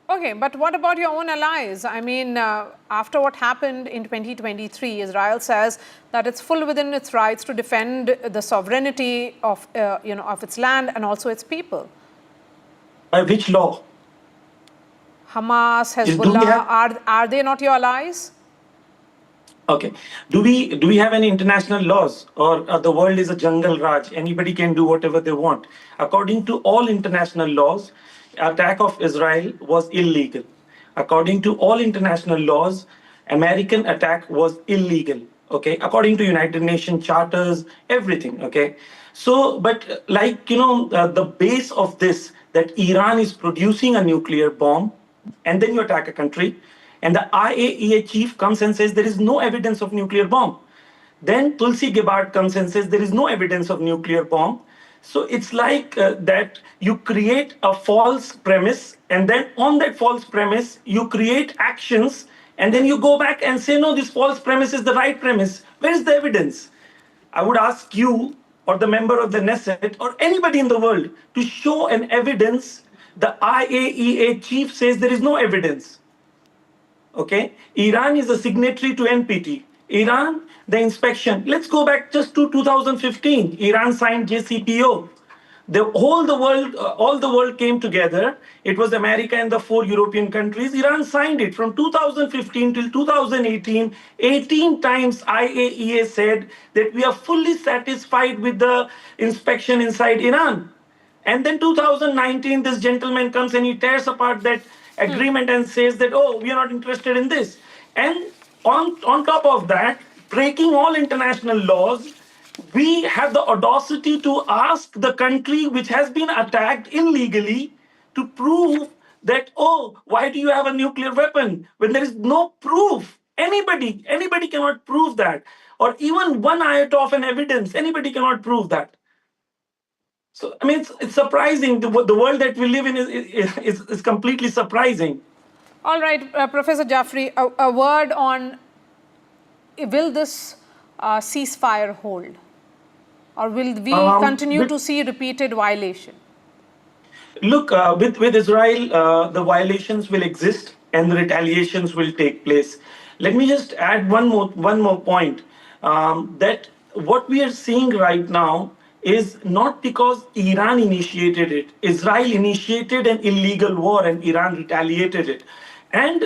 Okay, but what about your own allies? I mean, after what happened in 2023, Israel says that it's full within its rights to defend the sovereignty of, of its land and also its people. By which law? Hamas, Hezbollah, are they not your allies? Okay. Do we have any international laws, or the world is a jungle Raj? Anybody can do whatever they want. According to all international laws, attack of Israel was illegal. According to all international laws, American attack was illegal. Okay. According to United Nations charters, everything. Okay. So, but the base of this, that Iran is producing a nuclear bomb, and then you attack a country, and the IAEA chief comes and says there is no evidence of nuclear bomb. Then Tulsi Gabbard comes and says there is no evidence of nuclear bomb. So it's like that you create a false premise, and then on that false premise, you create actions, and then you go back and say, no, this false premise is the right premise. Where is the evidence? I would ask you or the member of the Knesset or anybody in the world to show an evidence. The IAEA chief says there is no evidence. Okay? Iran is a signatory to NPT. Iran, the inspection. Let's go back just to 2015. Iran signed JCPO. All the world came together. It was America and the 4 European countries. Iran signed it from 2015 till 2018. 18 times IAEA said that we are fully satisfied with the inspection inside Iran. And then 2019, this gentleman comes and he tears apart that agreement and says that, oh, we are not interested in this. And on top of that, breaking all international laws, we have the audacity to ask the country which has been attacked illegally to prove that, oh, why do you have a nuclear weapon? When there is no proof. Anybody cannot prove that. Or even one iota of an evidence, anybody cannot prove that. So, I mean, it's surprising. The world that we live in is completely surprising. All right, Professor Jaffrey, a word on, will this ceasefire hold? Or will we continue to see repeated violation? Look, with Israel, the violations will exist and the retaliations will take place. Let me just add one more point, that what we are seeing right now is not because Iran initiated it. Israel initiated an illegal war and Iran retaliated it. And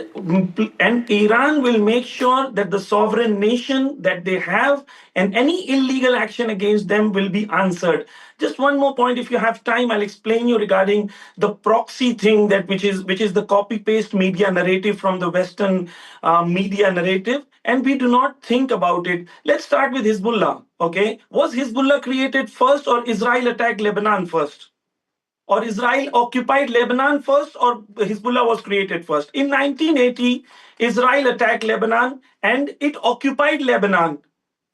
Iran will make sure that the sovereign nation that they have and any illegal action against them will be answered. Just one more point, if you have time, I'll explain you regarding the proxy thing, that which is the copy-paste media narrative from the Western media narrative, and we do not think about it. Let's start with Hezbollah. Okay, was Hezbollah created first, or Israel attacked Lebanon first? Or Israel occupied Lebanon first, or Hezbollah was created first? In 1980, Israel attacked Lebanon and it occupied Lebanon.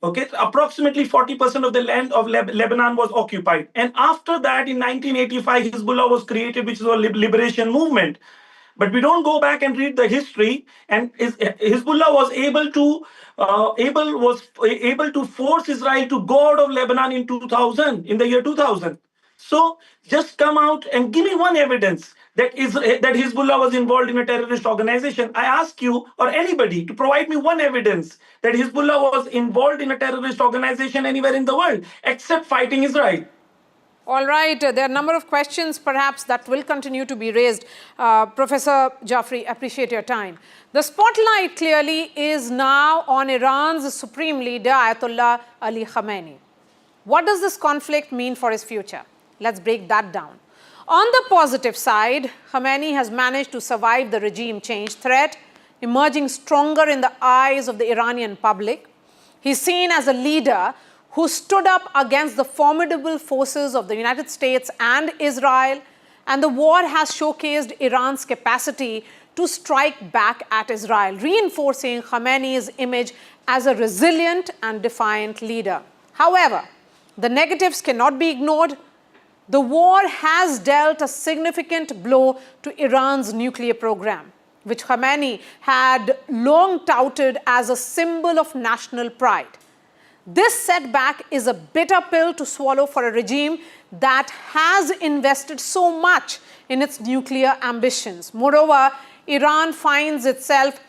Okay, approximately 40% of the land of Lebanon was occupied. And after that, in 1985, Hezbollah was created, which is a liberation movement. But we don't go back and read the history. And Hezbollah was able to force Israel to go out of Lebanon in the year 2000. So just come out and give me one evidence that Hezbollah was involved in a terrorist organization. I ask you or anybody to provide me one evidence that Hezbollah was involved in a terrorist organization anywhere in the world except fighting Israel. All right, there are a number of questions perhaps that will continue to be raised. Professor Jaffrey, appreciate your time. The spotlight clearly is now on Iran's supreme leader, Ayatollah Ali Khamenei. What does this conflict mean for his future? Let's break that down. On the positive side, Khamenei has managed to survive the regime change threat, emerging stronger in the eyes of the Iranian public. He's seen as a leader who stood up against the formidable forces of the United States and Israel, and the war has showcased Iran's capacity to strike back at Israel, reinforcing Khamenei's image as a resilient and defiant leader. However, the negatives cannot be ignored. The war has dealt a significant blow to Iran's nuclear program, which Khamenei had long touted as a symbol of national pride. This setback is a bitter pill to swallow for a regime that has invested so much in its nuclear ambitions. Moreover, Iran finds itself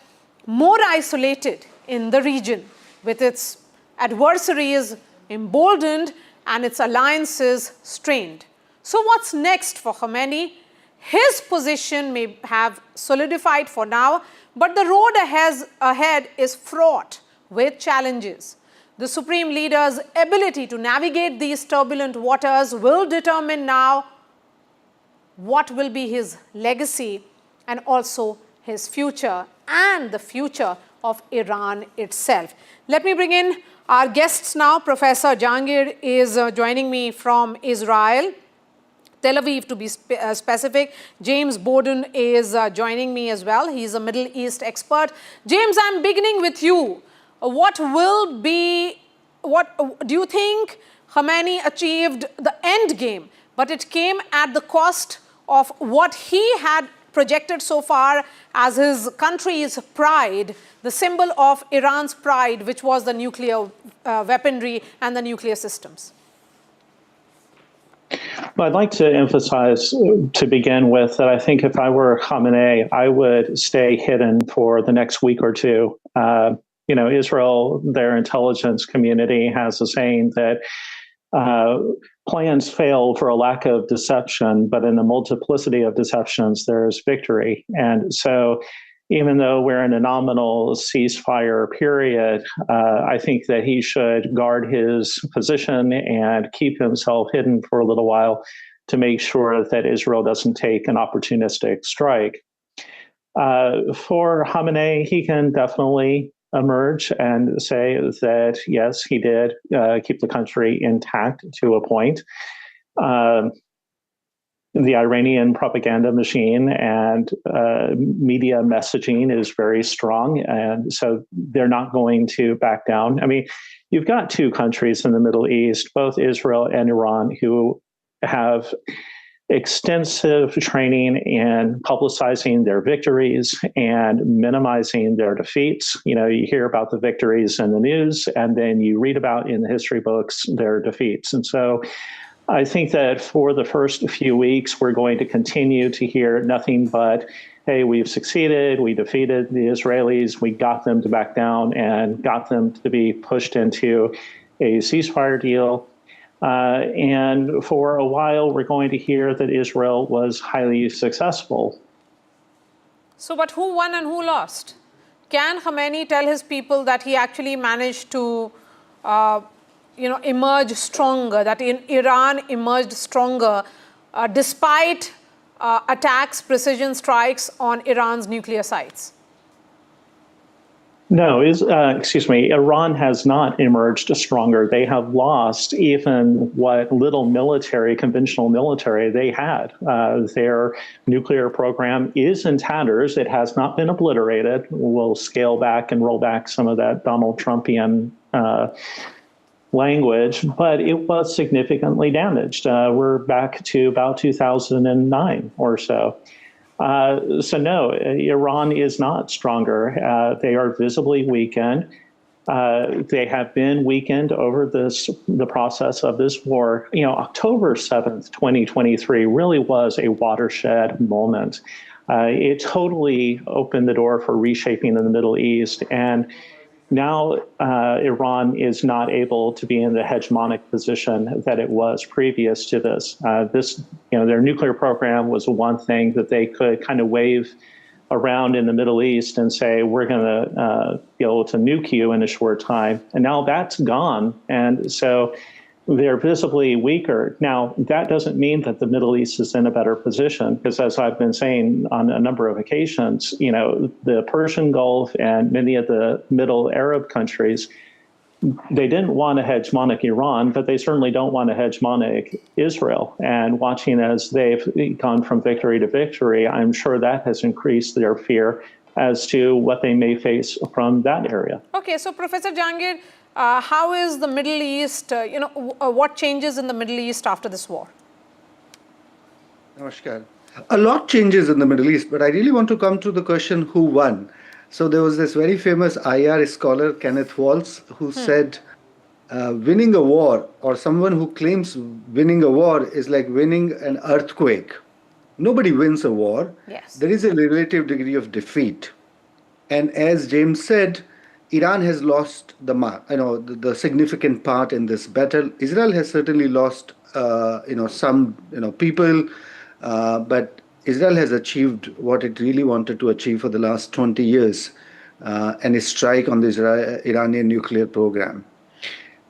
more isolated in the region, with its adversaries emboldened and its alliances strained. So what's next for Khamenei? His position may have solidified for now, but the road ahead is fraught with challenges. The supreme leader's ability to navigate these turbulent waters will determine now what will be his legacy and also his future and the future of Iran itself. Let me bring in our guests now. Professor Jahangir is joining me from Israel. Tel Aviv to be specific. James Bowden is joining me as well. He's a Middle East expert. James, I'm beginning with you. What do you think Khamenei achieved the end game, but it came at the cost of what he had projected so far as his country's pride, the symbol of Iran's pride, which was the nuclear weaponry and the nuclear systems? Well, I'd like to emphasize to begin with that I think if I were Khamenei, I would stay hidden for the next week or two. Israel, their intelligence community has a saying that plans fail for a lack of deception, but in a multiplicity of deceptions, there's victory. And so even though we're in a nominal ceasefire period, I think that he should guard his position and keep himself hidden for a little while to make sure that Israel doesn't take an opportunistic strike. For Khamenei, he can definitely emerge and say that, yes, he did keep the country intact to a point. The Iranian propaganda machine and media messaging is very strong, and so they're not going to back down. I mean, you've got two countries in the Middle East, both Israel and Iran, who have extensive training in publicizing their victories and minimizing their defeats. You hear about the victories in the news, and then you read about in the history books their defeats. And so I think that for the first few weeks, we're going to continue to hear nothing but, hey, we've succeeded, we defeated the Israelis, we got them to back down and got them to be pushed into a ceasefire deal. And for a while, we're going to hear that Israel was highly successful. So, but who won and who lost? Can Khamenei tell his people that he actually managed to, emerge stronger, that in Iran emerged stronger despite attacks, precision strikes on Iran's nuclear sites? No, Iran has not emerged stronger. They have lost even what little conventional military they had. Their nuclear program is in tatters. It has not been obliterated. We'll scale back and roll back some of that Donald Trumpian language, but it was significantly damaged. We're back to about 2009 or so. So no, Iran is not stronger. They are visibly weakened. They have been weakened over the process of this war. October 7th, 2023 really was a watershed moment. It totally opened the door for reshaping in the Middle East. And now Iran is not able to be in the hegemonic position that it was previous to this. Their nuclear program was one thing that they could kind of wave around in the Middle East and say, we're going to be able to nuke you in a short time. And now that's gone. And so they're visibly weaker. Now, that doesn't mean that the Middle East is in a better position, because as I've been saying on a number of occasions, the Persian Gulf and many of the Middle Arab countries, they didn't want a hegemonic Iran, but they certainly don't want a hegemonic Israel. And watching as they've gone from victory to victory, I'm sure that has increased their fear as to what they may face from that area. Okay, so Professor Jahangir, how is the Middle East, what changes in the Middle East after this war? Namaskar. A lot changes in the Middle East, but I really want to come to the question, who won? So there was this very famous IR scholar, Kenneth Waltz, who said, winning a war, or someone who claims winning a war, is like winning an earthquake. Nobody wins a war. Yes. There is a relative degree of defeat. And as James said, Iran has lost the significant part in this battle. Israel has certainly lost, some, people, but Israel has achieved what it really wanted to achieve for the last 20 years, and a strike on the Iranian nuclear program.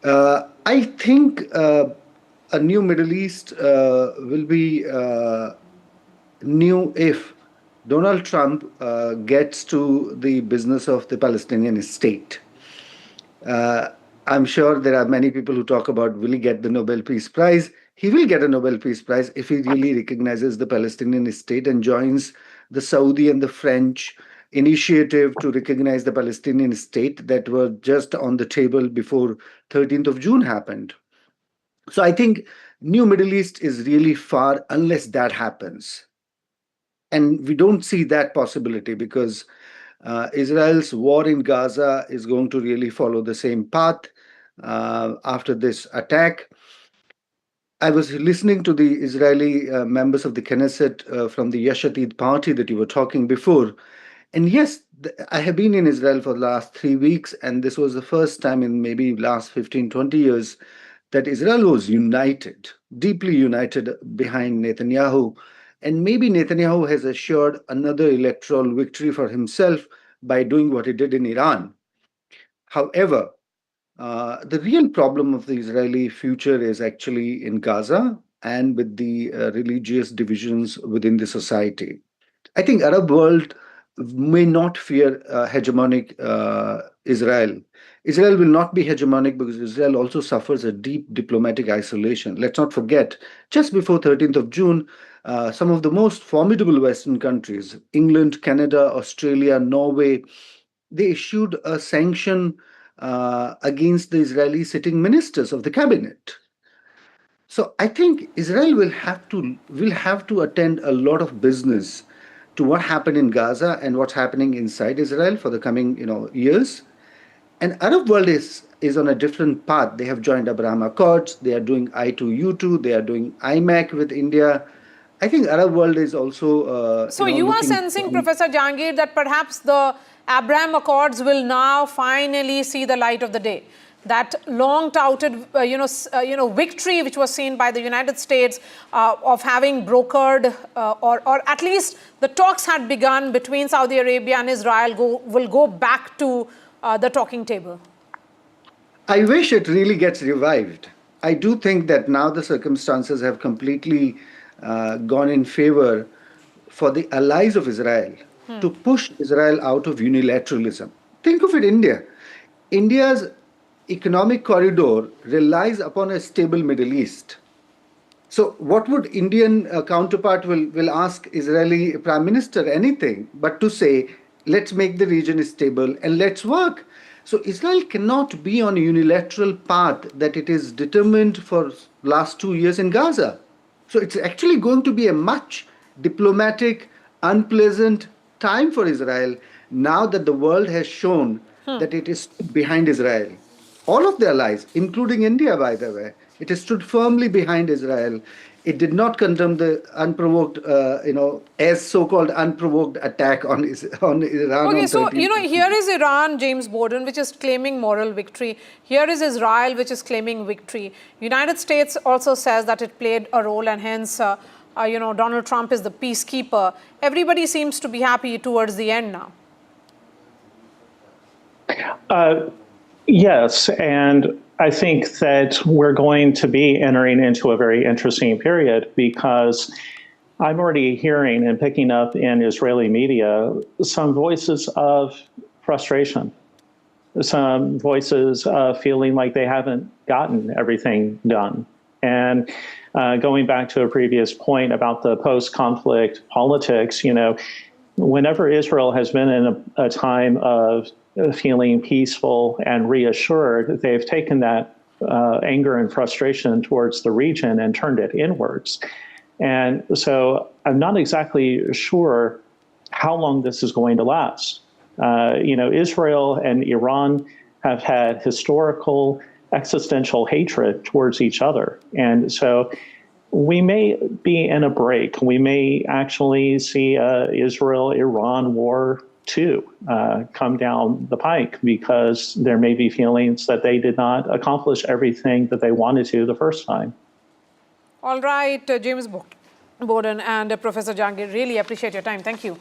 I think a new Middle East will be new if Donald Trump gets to the business of the Palestinian state. I'm sure there are many people who talk about, will he get the Nobel Peace Prize? he will get a Nobel Peace Prize if he really recognizes the Palestinian state and joins the Saudi and the French initiative to recognize the Palestinian state that were just on the table before 13th of June happened. So I think new Middle East is really far unless that happens. And we don't see that possibility because Israel's war in Gaza is going to really follow the same path after this attack. I was listening to the Israeli members of the Knesset from the Yesh Atid party that you were talking before. And yes, I have been in Israel for the last 3 weeks, and this was the first time in maybe last 15, 20 years that Israel was united, deeply united behind Netanyahu. And maybe Netanyahu has assured another electoral victory for himself by doing what he did in Iran. However, the real problem of the Israeli future is actually in Gaza and with the religious divisions within the society. I think Arab world may not fear hegemonic Israel. Israel will not be hegemonic because Israel also suffers a deep diplomatic isolation. Let's not forget, just before 13th of June, some of the most formidable Western countries, England, Canada, Australia, Norway, they issued a sanction against the Israeli sitting ministers of the cabinet. So I think Israel will have to attend a lot of business to what happened in Gaza and what's happening inside Israel for the coming years. And Arab world is on a different path. They have joined Abraham Accords. They are doing I2U2. They are doing IMAC with India. I think Arab world is also. So you are sensing, Professor Jahangir, that perhaps the Abraham Accords will now finally see the light of the day. That long-touted, victory which was seen by the United States of having brokered, or at least the talks had begun between Saudi Arabia and Israel, will go back to the talking table. I wish it really gets revived. I do think that now the circumstances have completely gone in favor for the allies of Israel to push Israel out of unilateralism. Think of it, India. India's economic corridor relies upon a stable Middle East. So what would Indian counterpart will ask Israeli Prime Minister? Anything but to say, let's make the region stable and let's work. So Israel cannot be on a unilateral path that it is determined for last 2 years in Gaza. So it's actually going to be a much diplomatic, unpleasant time for Israel now that the world has shown that it is behind Israel. All of the allies, including India, by the way, it has stood firmly behind Israel. It did not condemn the unprovoked, as so-called unprovoked attack on Iran. Okay, so, here is Iran, James Borden, which is claiming moral victory. Here is Israel, which is claiming victory. United States also says that it played a role and hence, Donald Trump is the peacekeeper. Everybody seems to be happy towards the end now. Yes, and I think that we're going to be entering into a very interesting period because I'm already hearing and picking up in Israeli media some voices of frustration, some voices of feeling like they haven't gotten everything done. And going back to a previous point about the post-conflict politics, whenever Israel has been in a time of feeling peaceful and reassured, they've taken that anger and frustration towards the region and turned it inwards. And so I'm not exactly sure how long this is going to last. Israel and Iran have had historical existential hatred towards each other. And so we may be in a break. We may actually see Israel-Iran war 2 come down the pike because there may be feelings that they did not accomplish everything that they wanted to the first time. All right, James Borden and Professor Jahangir, really appreciate your time. Thank you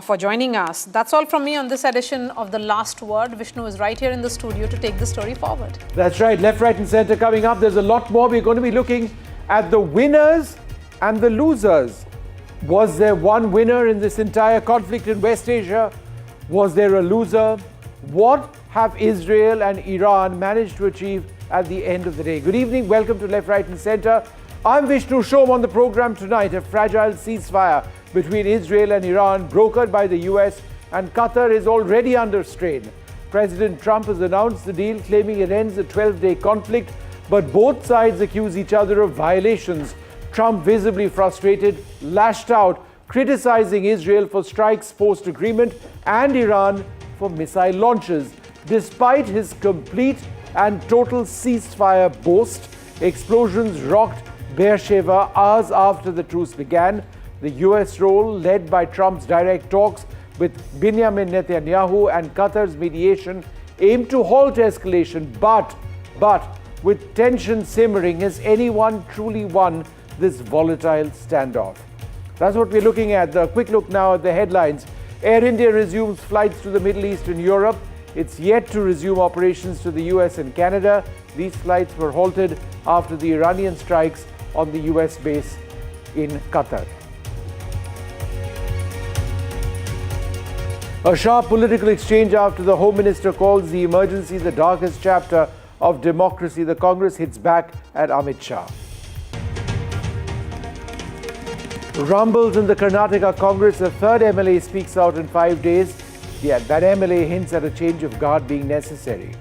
for joining us. That's all from me on this edition of The Last Word. Vishnu is right here in the studio to take the story forward. That's right. Left, right and center coming up. There's a lot more. We're going to be looking at the winners and the losers. Was there one winner in this entire conflict in West Asia? Was there a loser? What have Israel and Iran managed to achieve at the end of the day? Good evening. Welcome to Left, Right and Center. I'm Vishnu Shom. On the program tonight, a fragile ceasefire between Israel and Iran brokered by the US and Qatar is already under strain. President Trump has announced the deal, claiming it ends a 12-day conflict, but both sides accuse each other of violations. Trump, visibly frustrated, lashed out, criticizing Israel for strikes post-agreement and Iran for missile launches. Despite his complete and total ceasefire boast, explosions rocked Beersheba hours after the truce began. The US role, led by Trump's direct talks with Benjamin Netanyahu and Qatar's mediation, aimed to halt escalation. But with tension simmering, has anyone truly won this volatile standoff? That's what we're looking at. A quick look now at the headlines. Air India resumes flights to the Middle East and Europe. It's yet to resume operations to the US and Canada. These flights were halted after the Iranian strikes on the US base in Qatar. A sharp political exchange after the Home Minister calls the emergency the darkest chapter of democracy. The Congress hits back at Amit Shah. Rumbles in the Karnataka Congress. A third MLA speaks out in 5 days. That MLA hints at a change of guard being necessary.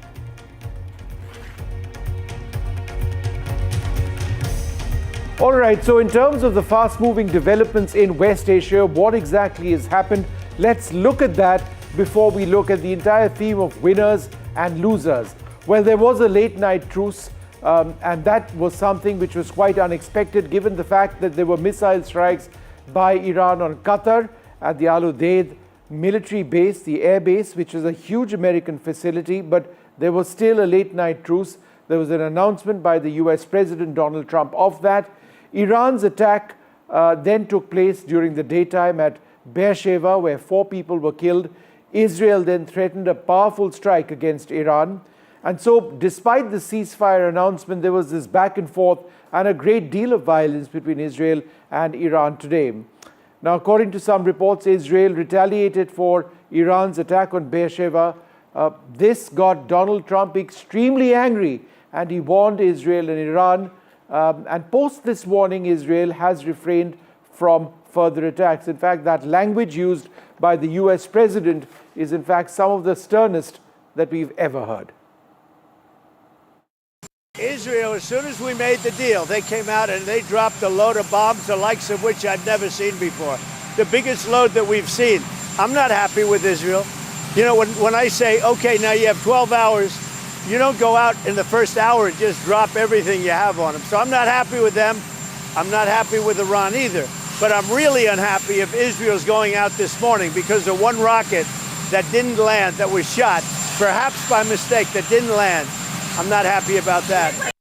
All right, so in terms of the fast-moving developments in West Asia, what exactly has happened? Let's look at that before we look at the entire theme of winners and losers. Well, there was a late-night truce, and that was something which was quite unexpected, given the fact that there were missile strikes by Iran on Qatar at the Al Udeid military base, the air base, which is a huge American facility, but there was still a late-night truce. There was an announcement by the US President Donald Trump of that. Iran's attack then took place during the daytime at Beersheba, where 4 people were killed. Israel then threatened a powerful strike against Iran. And so, despite the ceasefire announcement, there was this back and forth and a great deal of violence between Israel and Iran today. Now, according to some reports, Israel retaliated for Iran's attack on Beersheba. This got Donald Trump extremely angry, and he warned Israel and Iran. And post this warning, Israel has refrained from further attacks. In fact, that language used by the US president is in fact some of the sternest that we've ever heard. Israel, as soon as we made the deal, they came out and they dropped a load of bombs, the likes of which I'd never seen before. The biggest load that we've seen. I'm not happy with Israel. You know, when I say, okay, now you have 12 hours, you don't go out in the first hour and just drop everything you have on them. So I'm not happy with them. I'm not happy with Iran either. But I'm really unhappy if Israel's going out this morning because of one rocket that didn't land, that was shot, perhaps by mistake, that didn't land. I'm not happy about that.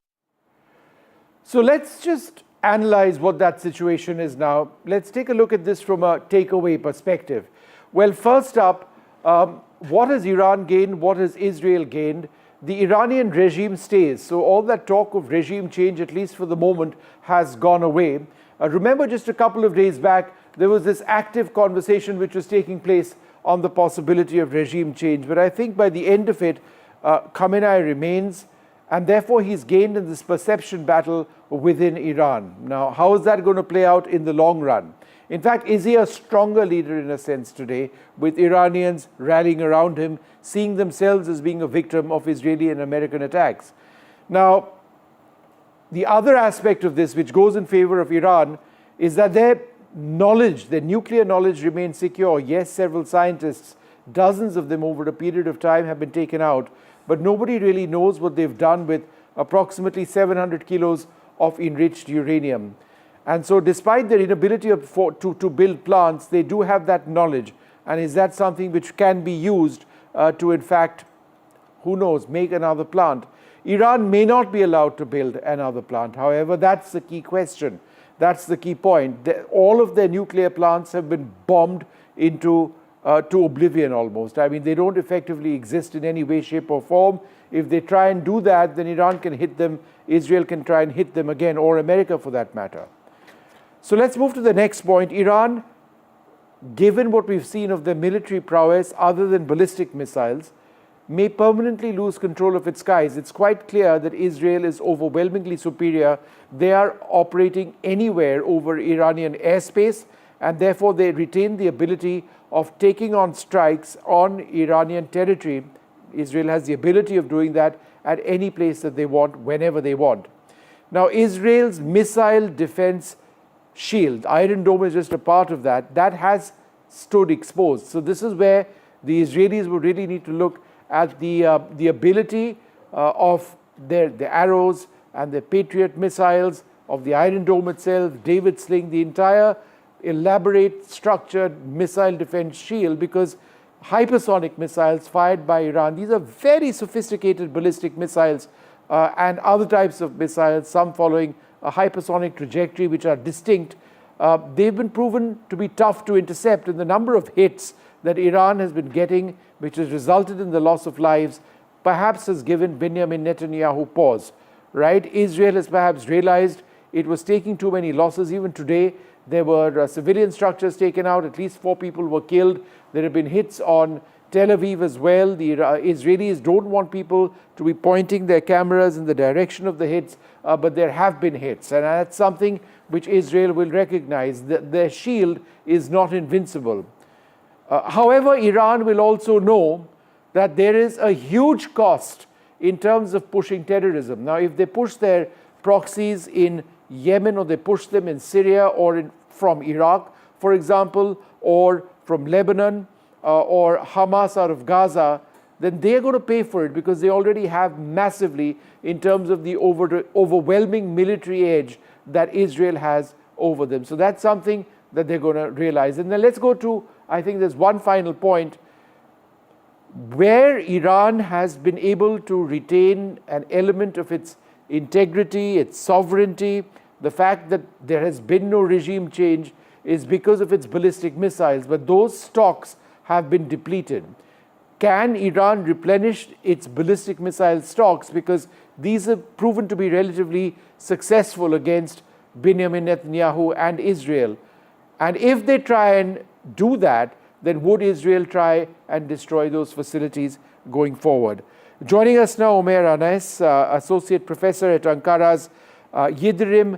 So let's just analyze what that situation is now. Let's take a look at this from a takeaway perspective. Well, first up, what has Iran gained? What has Israel gained? The Iranian regime stays. So all that talk of regime change, at least for the moment, has gone away. Remember just a couple of days back, there was this active conversation which was taking place on the possibility of regime change. But I think by the end of it, Khamenei remains, and therefore he's gained in this perception battle within Iran. Now, how is that going to play out in the long run? In fact, is he a stronger leader in a sense today, with Iranians rallying around him, seeing themselves as being a victim of Israeli and American attacks? Now, the other aspect of this, which goes in favor of Iran, is that their knowledge, their nuclear knowledge remains secure. Yes, several scientists, dozens of them over a period of time, have been taken out, but nobody really knows what they've done with approximately 700 kilos of enriched uranium. And so despite their inability to build plants, they do have that knowledge. And is that something which can be used to, in fact, who knows, make another plant? Iran may not be allowed to build another plant. However, that's the key question. That's the key point. All of their nuclear plants have been bombed into to oblivion almost. I mean, they don't effectively exist in any way, shape or form. If they try and do that, then Iran can hit them, Israel can try and hit them again, or America for that matter. So let's move to the next point. Iran, given what we've seen of their military prowess other than ballistic missiles, may permanently lose control of its skies. It's quite clear that Israel is overwhelmingly superior. They are operating anywhere over Iranian airspace, and therefore they retain the ability of taking on strikes on Iranian territory. Israel has the ability of doing that at any place that they want, whenever they want. Now, Israel's missile defense shield, Iron Dome is just a part of that, that has stood exposed. So this is where the Israelis would really need to look at the ability of the arrows and the Patriot missiles, of the Iron Dome itself, David Sling, the entire elaborate structured missile defense shield, because hypersonic missiles fired by Iran, these are very sophisticated ballistic missiles and other types of missiles, some following a hypersonic trajectory which are distinct. They've been proven to be tough to intercept, and the number of hits that Iran has been getting, which has resulted in the loss of lives, perhaps has given Benjamin Netanyahu pause, right? Israel has perhaps realized it was taking too many losses. Even today, there were civilian structures taken out. At least 4 people were killed. There have been hits on Tel Aviv as well. The Israelis don't want people to be pointing their cameras in the direction of the hits, but there have been hits. And that's something which Israel will recognize, that their shield is not invincible. However, Iran will also know that there is a huge cost in terms of pushing terrorism. Now, if they push their proxies in Yemen, or they push them in Syria, or from Iraq, for example, or from Lebanon, or Hamas out of Gaza, then they're going to pay for it, because they already have massively in terms of the overwhelming military edge that Israel has over them. So that's something that they're going to realize. And then let's go to, I think there's one final point, where Iran has been able to retain an element of its integrity, its sovereignty. The fact that there has been no regime change is because of its ballistic missiles, but those stocks have been depleted. Can Iran replenish its ballistic missile stocks? Because these have proven to be relatively successful against Benjamin Netanyahu and Israel. And if they try and do that, then would Israel try and destroy those facilities going forward? Joining us now, Omer Anas, Associate Professor at Ankara's Yildirim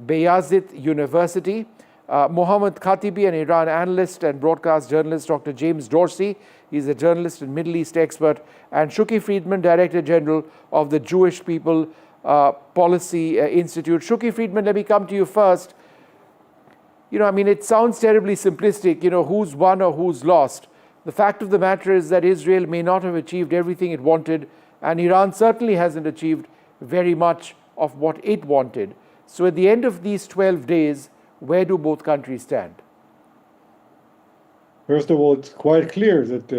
Beyazit University, Mohammad Khatibi, an Iran analyst and broadcast journalist, Dr. James Dorsey, he's a journalist and Middle East expert, and Shuki Friedman, Director General of the Jewish People Policy Institute. Shuki Friedman, let me come to you first. You know, I mean, it sounds terribly simplistic, you know, who's won or who's lost. The fact of the matter is that Israel may not have achieved everything it wanted, and Iran certainly hasn't achieved very much of what it wanted. So at the end of these 12 days, where do both countries stand? First of all, it's quite clear that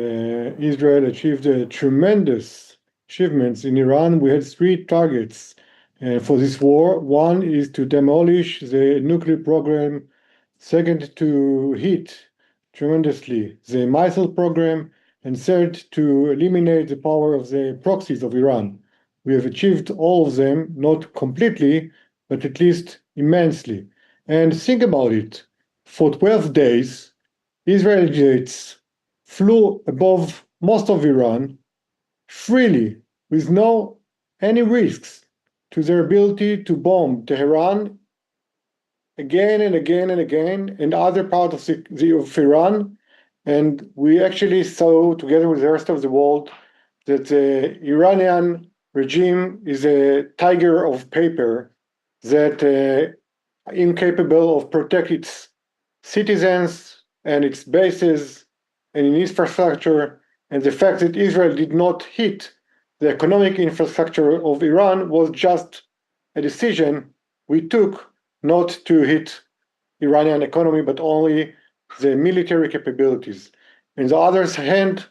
Israel achieved tremendous achievements. In Iran, we had 3 targets for this war. One is to demolish the nuclear program. Second, to hit tremendously the missile program. And third, to eliminate the power of the proxies of Iran. We have achieved all of them, not completely, but at least immensely. And think about it. For 12 days, Israeli jets flew above most of Iran freely, with no any risks to their ability to bomb Tehran again and again and again, and other parts of Iran. And we actually saw, together with the rest of the world, that the Iranian regime is a tiger of paper that incapable of protect its citizens and its bases and in infrastructure. And the fact that Israel did not hit the economic infrastructure of Iran was just a decision we took not to hit Iranian economy, but only the military capabilities. On the other hand,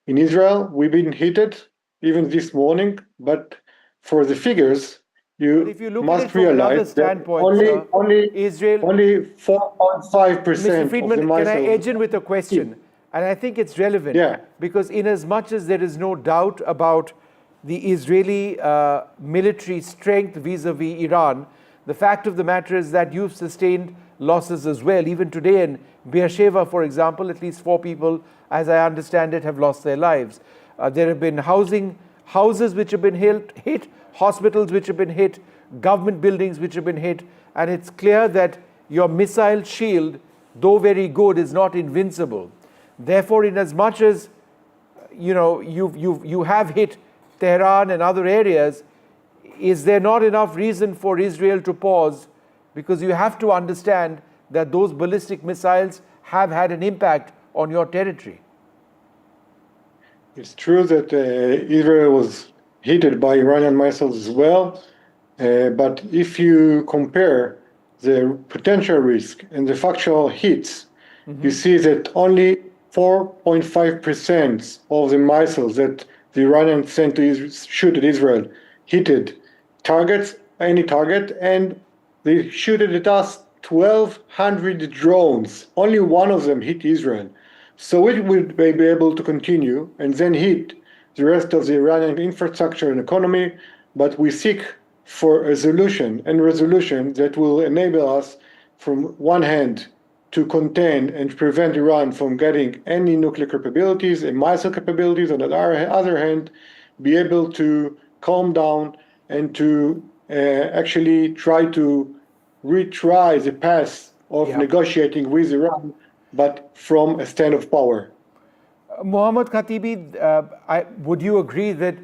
in Israel, we've been hit it even this morning, but for the figures, you must realize that only 4.5% Mr. Friedman, of the can I edge in with a question? And I think it's relevant, because in as much as there is no doubt about the Israeli military strength vis-a-vis Iran, the fact of the matter is that you've sustained losses as well. Even today in Beersheba, for example, at least 4 people, as I understand it, have lost their lives. There have been houses which have been hit, hospitals which have been hit, government buildings which have been hit, and it's clear that your missile shield, though very good, is not invincible. Therefore, in as much as you have hit Tehran and other areas, is there not enough reason for Israel to pause? Because you have to understand that those ballistic missiles have had an impact on your territory. It's true that Israel was hit by Iranian missiles as well, but if you compare the potential risk and the factual hits, you see that only 4.5% of the missiles that the Iranians sent to shoot at Israel hit targets, any target, and they shoot at us 1,200 drones. Only one of them hit Israel. So it will be able to continue and then hit the rest of the Iranian infrastructure and economy, but we seek for a solution and resolution that will enable us, from one hand, to contain and prevent Iran from getting any nuclear capabilities and missile capabilities, on the other hand, be able to calm down and to actually try to retry the path of negotiating with Iran, but from a stand of power. Mohammad Khatibi, would you agree that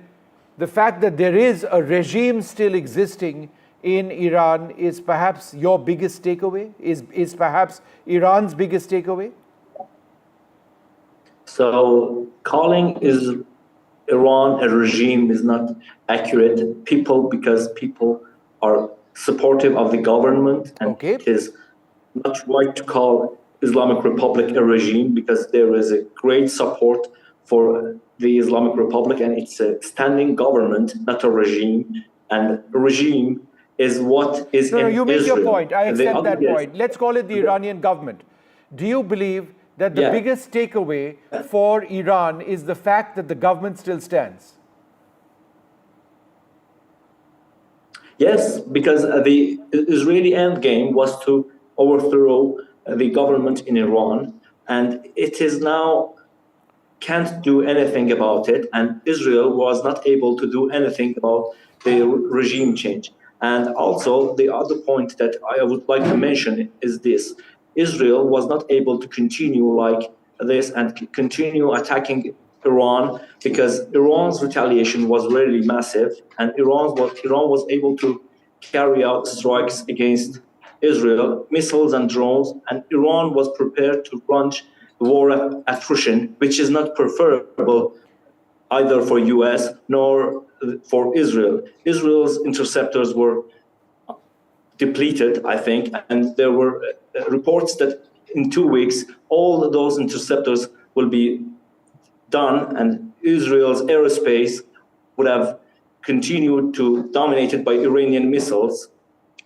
the fact that there is a regime still existing in Iran is perhaps your biggest takeaway, is perhaps Iran's biggest takeaway? So calling Iran a regime is not accurate. Because people are supportive of the government, and it is not right to call Islamic Republic a regime, because there is a great support for the Islamic Republic, and it's a standing government, not a regime. And a regime is what is in Israel. You make your point. I accept that point. Let's call it the Iranian government. Do you believe that the biggest takeaway for Iran is the fact that the government still stands? Yes, because the Israeli endgame was to overthrow the government in Iran, and it is now can't do anything about it, and Israel was not able to do anything about the regime change. And also, the other point that I would like to mention is this: Israel was not able to continue like this and continue attacking Iran, because Iran's retaliation was really massive, and Iran was able to carry out strikes against Israel, missiles and drones, and Iran was prepared to launch war attrition, which is not preferable either for US nor for Israel. Israel's interceptors were depleted, I think, and there were reports that in 2 weeks, all those interceptors will be done, and Israel's airspace would have continued to dominated by Iranian missiles.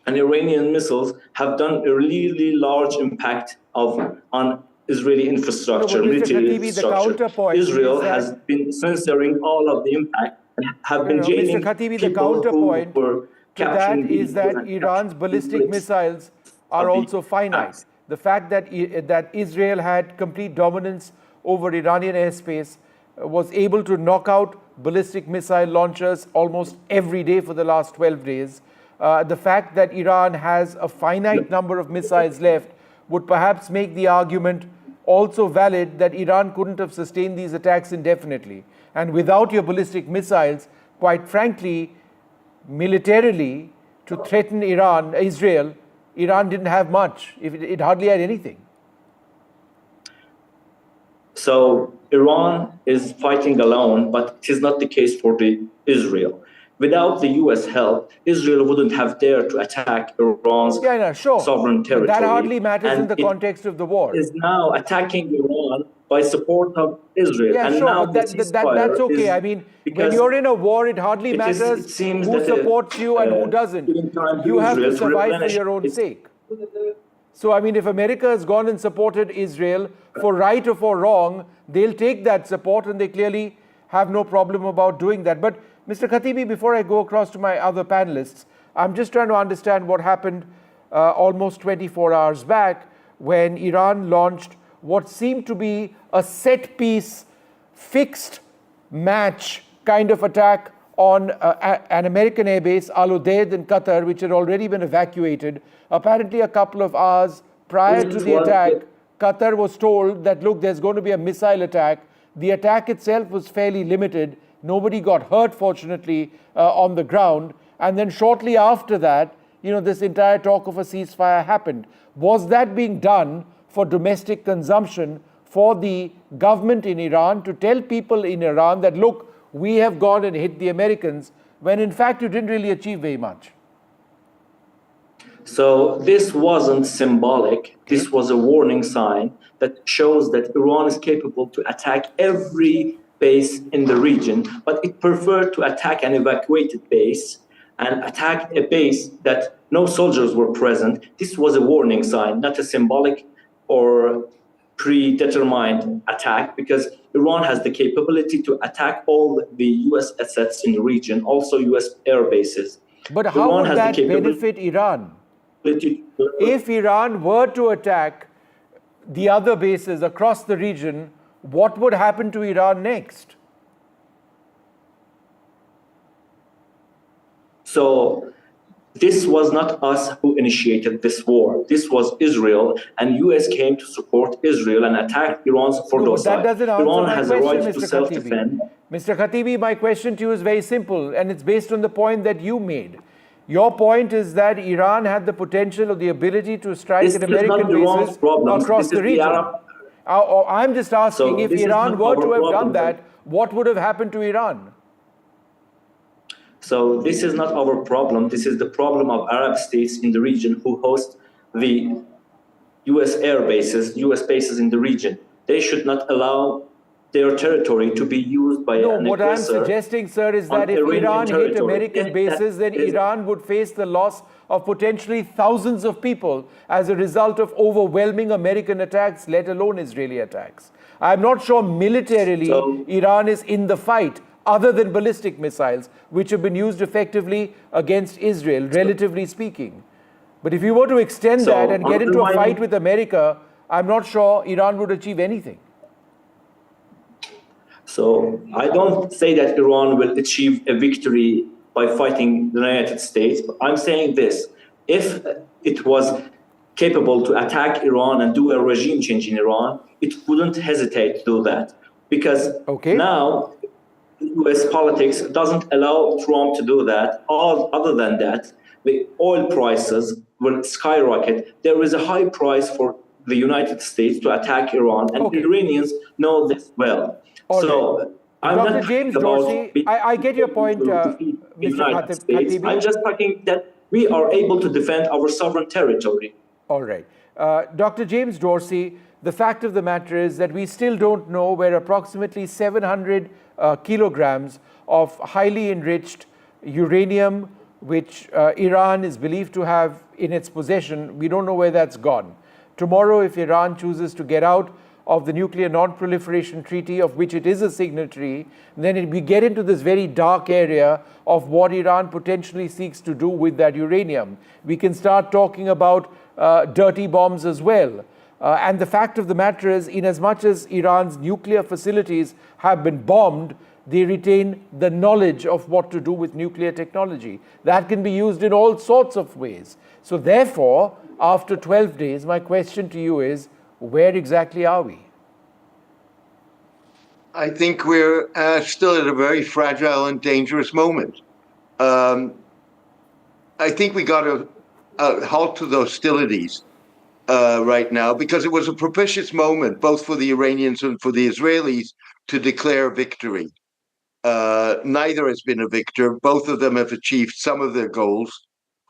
And Iranian missiles have done a really large impact on Israeli infrastructure, military infrastructure. Israel has been censoring all of the impact and have been jailing Mr. Khatibi, the people counterpoint who were to that is that Iran's ballistic missiles are also finite. The fact that Israel had complete dominance over Iranian airspace, was able to knock out ballistic missile launchers almost every day for the last 12 days. The fact that Iran has a finite number of missiles left would perhaps make the argument also valid that Iran couldn't have sustained these attacks indefinitely. And without your ballistic missiles, quite frankly, militarily, to threaten Israel, Iran didn't have much. It hardly had anything. So Iran is fighting alone, but it is not the case for Israel. Without the US help, Israel wouldn't have dared to attack Iran's sovereign territory. But that hardly matters in the context of the war. It is now attacking Iran by support of Israel. Yeah, and sure, now but that's okay. I mean, when you're in a war, it hardly matters who supports you and who doesn't. You have to survive for your own sake. So, I mean, if America has gone and supported Israel for right or for wrong, they'll take that support, and they clearly have no problem about doing that. But Mr. Khatibi, before I go across to my other panelists, I'm just trying to understand what happened almost 24 hours back when Iran launched what seemed to be a set-piece, fixed match kind of attack on an American airbase, Al Udeid in Qatar, which had already been evacuated. Apparently, a couple of hours prior to the attack, Qatar was told that, look, there's going to be a missile attack. The attack itself was fairly limited. Nobody got hurt, fortunately, on the ground. And then shortly after that, this entire talk of a ceasefire happened. Was that being done for domestic consumption for the government in Iran to tell people in Iran that, look, we have gone and hit the Americans, when in fact you didn't really achieve very much? So this wasn't symbolic. This was a warning sign that shows that Iran is capable to attack every base in the region, but it preferred to attack an evacuated base and attack a base that no soldiers were present. This was a warning sign, not a symbolic or predetermined attack, because Iran has the capability to attack all the US assets in the region, also US air bases. But how would that benefit Iran? If Iran were to attack the other bases across the region, what would happen to Iran next? So this was not us who initiated this war. This was Israel, and US came to support Israel and attacked Iran's Fordow side. That doesn't answer Iran my has question, a right Mr. to self-defend. Mr. Khatibi, my question to you is very simple, and it's based on the point that you made. Your point is that Iran had the potential or the ability to strike at American bases across the region. I'm just asking, if Iran were to have done that, what would have happened to Iran? So this is not our problem. This is the problem of Arab states in the region who host the US air bases, US bases in the region. They should not allow their territory to be used by an aggressor. No, what I'm suggesting, sir, is that if Iran hit American bases, then Iran would face the loss of potentially thousands of people as a result of overwhelming American attacks, let alone Israeli attacks. I'm not sure militarily Iran is in the fight, other than ballistic missiles, which have been used effectively against Israel, relatively speaking. But if you were to extend that and get into a fight with America, I'm not sure Iran would achieve anything. So I don't say that Iran will achieve a victory by fighting the United States, but I'm saying this: if it was capable to attack Iran and do a regime change in Iran, it wouldn't hesitate to do that. Because now US politics doesn't allow Trump to do that. Other than that, the oil prices will skyrocket. There is a high price for the United States to attack Iran, and the Iranians know this well. So I'm Dr. not James Dorsey, I get your point, Mr. Khatibi. I'm just talking that we are able to defend our sovereign territory. All right. Dr. James Dorsey, the fact of the matter is that we still don't know where approximately 700 kilograms of highly enriched uranium, which Iran is believed to have in its possession, we don't know where that's gone. Tomorrow, if Iran chooses to get out of the Nuclear Non-Proliferation Treaty, of which it is a signatory, then we get into this very dark area of what Iran potentially seeks to do with that uranium. We can start talking about dirty bombs as well. And the fact of the matter is, in as much as Iran's nuclear facilities have been bombed, they retain the knowledge of what to do with nuclear technology. That can be used in all sorts of ways. So therefore, after 12 days, my question to you is, where exactly are we? I think we're still at a very fragile and dangerous moment. I think we got to halt to the hostilities right now, because it was a propitious moment, both for the Iranians and for the Israelis, to declare victory. Neither has been a victor. Both of them have achieved some of their goals.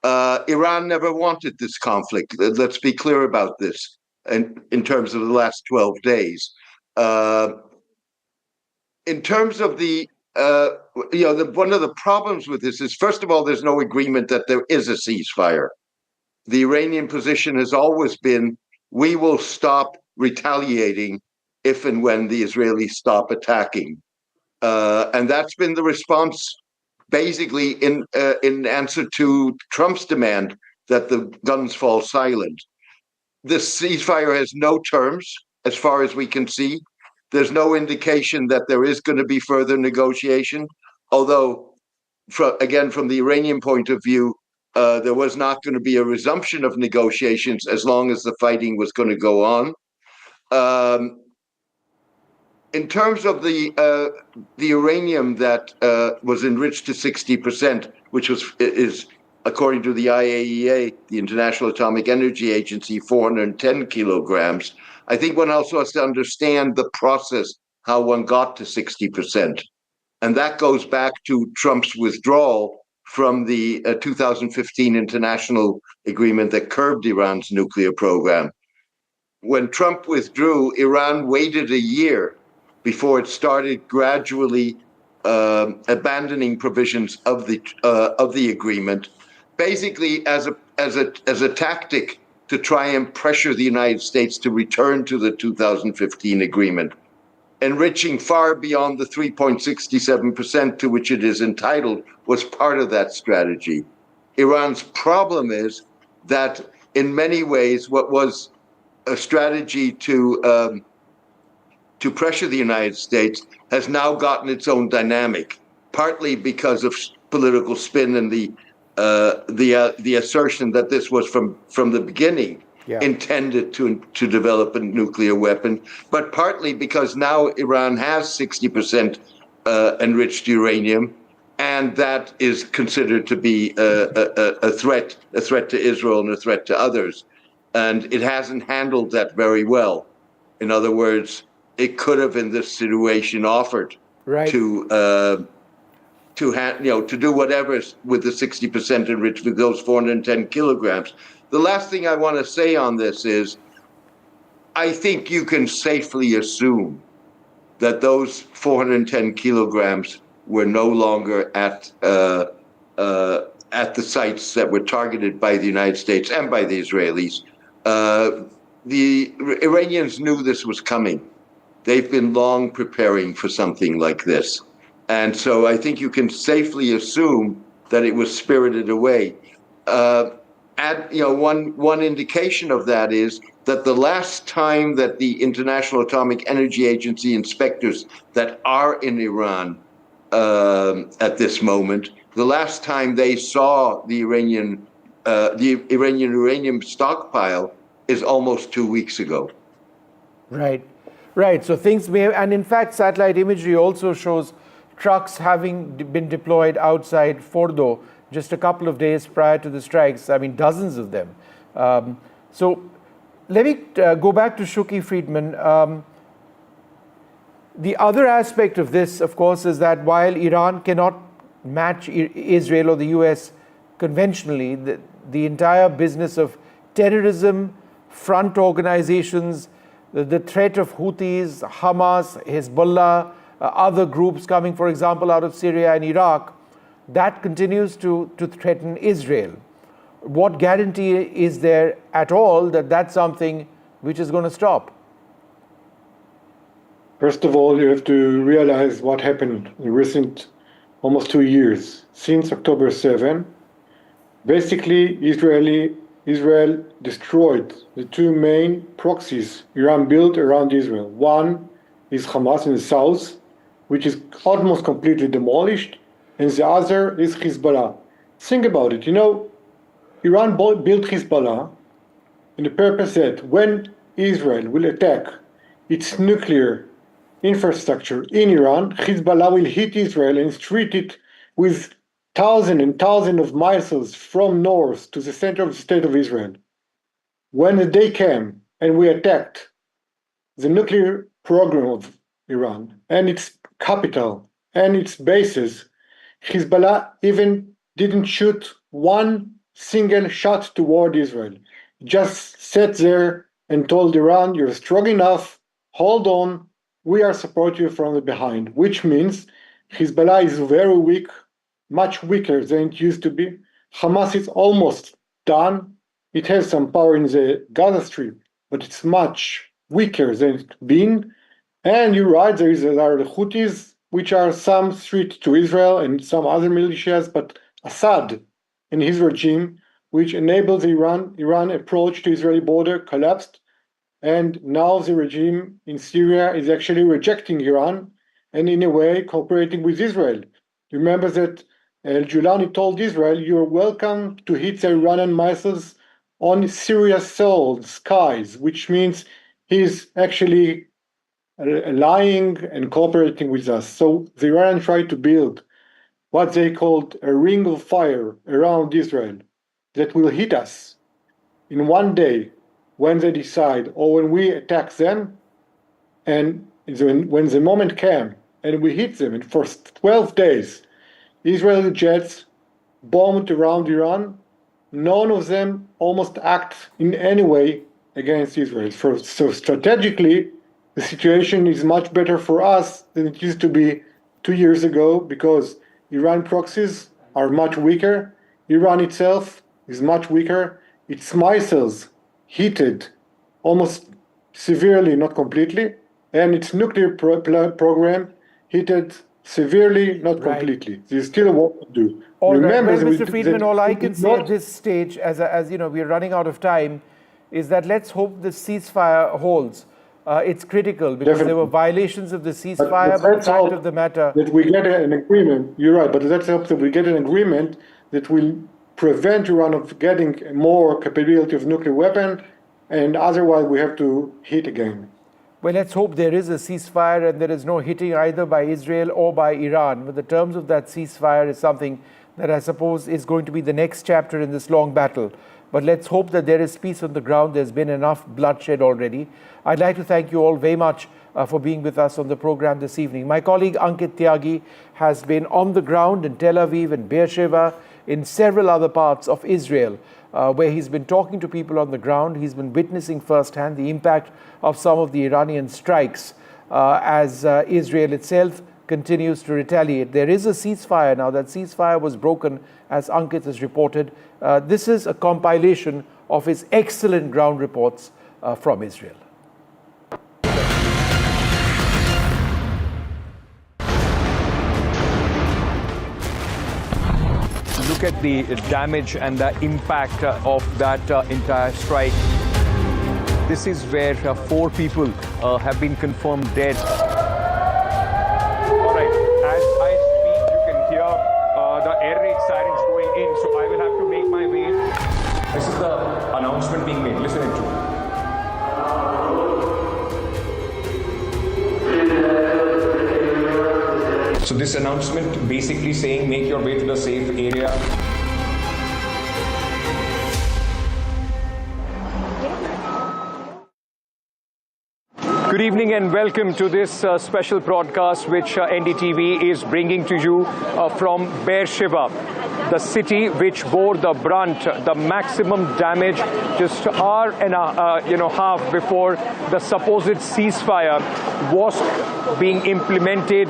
Iran never wanted this conflict. Let's be clear about this. And in terms of the last 12 days, in terms of the, one of the problems with this is, first of all, there's no agreement that there is a ceasefire. The Iranian position has always been, we will stop retaliating if and when the Israelis stop attacking. And that's been the response, basically, in answer to Trump's demand that the guns fall silent. This ceasefire has no terms, as far as we can see. There's no indication that there is going to be further negotiation, although, from the Iranian point of view, there was not going to be a resumption of negotiations as long as the fighting was going to go on. In terms of the uranium that was enriched to 60%, which is according to the IAEA, the International Atomic Energy Agency, 410 kilograms, I think one also has to understand the process, how one got to 60%. And that goes back to Trump's withdrawal from the 2015 international agreement that curbed Iran's nuclear program. When Trump withdrew, Iran waited a year before it started gradually abandoning provisions of the agreement, basically as a tactic to try and pressure the United States to return to the 2015 agreement, enriching far beyond the 3.67% to which it is entitled was part of that strategy. Iran's problem is that in many ways, what was a strategy to pressure the United States has now gotten its own dynamic, partly because of political spin and the assertion that this was from the beginning intended to develop a nuclear weapon, but partly because now Iran has 60% enriched uranium, and that is considered to be a threat to Israel and a threat to others. And it hasn't handled that very well. In other words, it could have, in this situation, offered to do whatever with the 60% enriched with those 410 kilograms. The last thing I want to say on this is, I think you can safely assume that those 410 kilograms were no longer at the sites that were targeted by the United States and by the Israelis. The Iranians knew this was coming. They've been long preparing for something like this. And so I think you can safely assume that it was spirited away. One indication of that is that the last time that the International Atomic Energy Agency inspectors that are in Iran at this moment, the last time they saw the Iranian uranium stockpile is almost 2 weeks ago. Right. So things may have, and in fact, satellite imagery also shows trucks having been deployed outside Fordo just a couple of days prior to the strikes. I mean, dozens of them. So let me go back to Shuki Friedman. The other aspect of this, of course, is that while Iran cannot match Israel or the US conventionally, the entire business of terrorism, front organizations, the threat of Houthis, Hamas, Hezbollah, other groups coming, for example, out of Syria and Iraq, that continues to threaten Israel. What guarantee is there at all that that's something which is going to stop? First of all, you have to realize what happened in recent almost 2 years. Since October 7, basically Israel destroyed the two main proxies Iran built around Israel. One is Hamas in the south, which is almost completely demolished, and the other is Hezbollah. Think about it. Iran built Hezbollah in the purpose that when Israel will attack its nuclear infrastructure in Iran, Hezbollah will hit Israel and treat it with thousands and thousands of missiles from north to the center of the state of Israel. When the day came and we attacked the nuclear program of Iran and its capital and its bases, Hezbollah even didn't shoot one single shot toward Israel. Just sat there and told Iran, you're strong enough, hold on, we are supporting you from the behind, which means Hezbollah is very weak, much weaker than it used to be. Hamas is almost done. It has some power in the Gaza Strip, but it's much weaker than it's been. And you're right, there are the Houthis, which are some threat to Israel and some other militias, but Assad and his regime, which enables Iran approach to Israeli border, collapsed. And now the regime in Syria is actually rejecting Iran and in a way cooperating with Israel. Remember that Al-Julani told Israel, you're welcome to hit the Iranian missiles on Syria's soil, skies, which means he's actually lying and cooperating with us. So the Iranians tried to build what they called a ring of fire around Israel that will hit us in one day when they decide, or when we attack them, and when the moment came and we hit them, and for 12 days, Israeli jets bombed around Iran. None of them almost act in any way against Israel. So strategically, the situation is much better for us than it used to be 2 years ago, because Iran proxies are much weaker. Iran itself is much weaker. Its missiles heated almost severely, not completely, and its nuclear program heated severely, not completely. There's still work to do. Remember, well, Mr. Friedman, all I can say at this stage, as you know, we're running out of time, is that let's hope the ceasefire holds. It's critical because there were violations of the ceasefire, but the fact of the matter that we get an agreement. You're right, but let's hope that we get an agreement that will prevent Iran of getting more capability of nuclear weapon, and otherwise we have to hit again. Well, let's hope there is a ceasefire and there is no hitting either by Israel or by Iran. But the terms of that ceasefire is something that I suppose is going to be the next chapter in this long battle. But let's hope that there is peace on the ground. There's been enough bloodshed already. I'd like to thank you all very much for being with us on the program this evening. My colleague Ankit Tyagi has been on the ground in Tel Aviv and Beersheba, in several other parts of Israel, where he's been talking to people on the ground. He's been witnessing firsthand the impact of some of the Iranian strikes as Israel itself continues to retaliate. There is a ceasefire now. That ceasefire was broken, as Ankit has reported. This is a compilation of his excellent ground reports from Israel. Look at the damage and the impact of that entire strike. This is where 4 people have been confirmed dead. All right, as I speak, you can hear the air raid sirens going in, so I will have to make my way. This is the announcement being made. Listen to it. So this announcement basically saying make your way to the safe area. Good evening and welcome to this special broadcast which NDTV is bringing to you from Beersheba, the city which bore the brunt, the maximum damage just an hour and a half before the supposed ceasefire was being implemented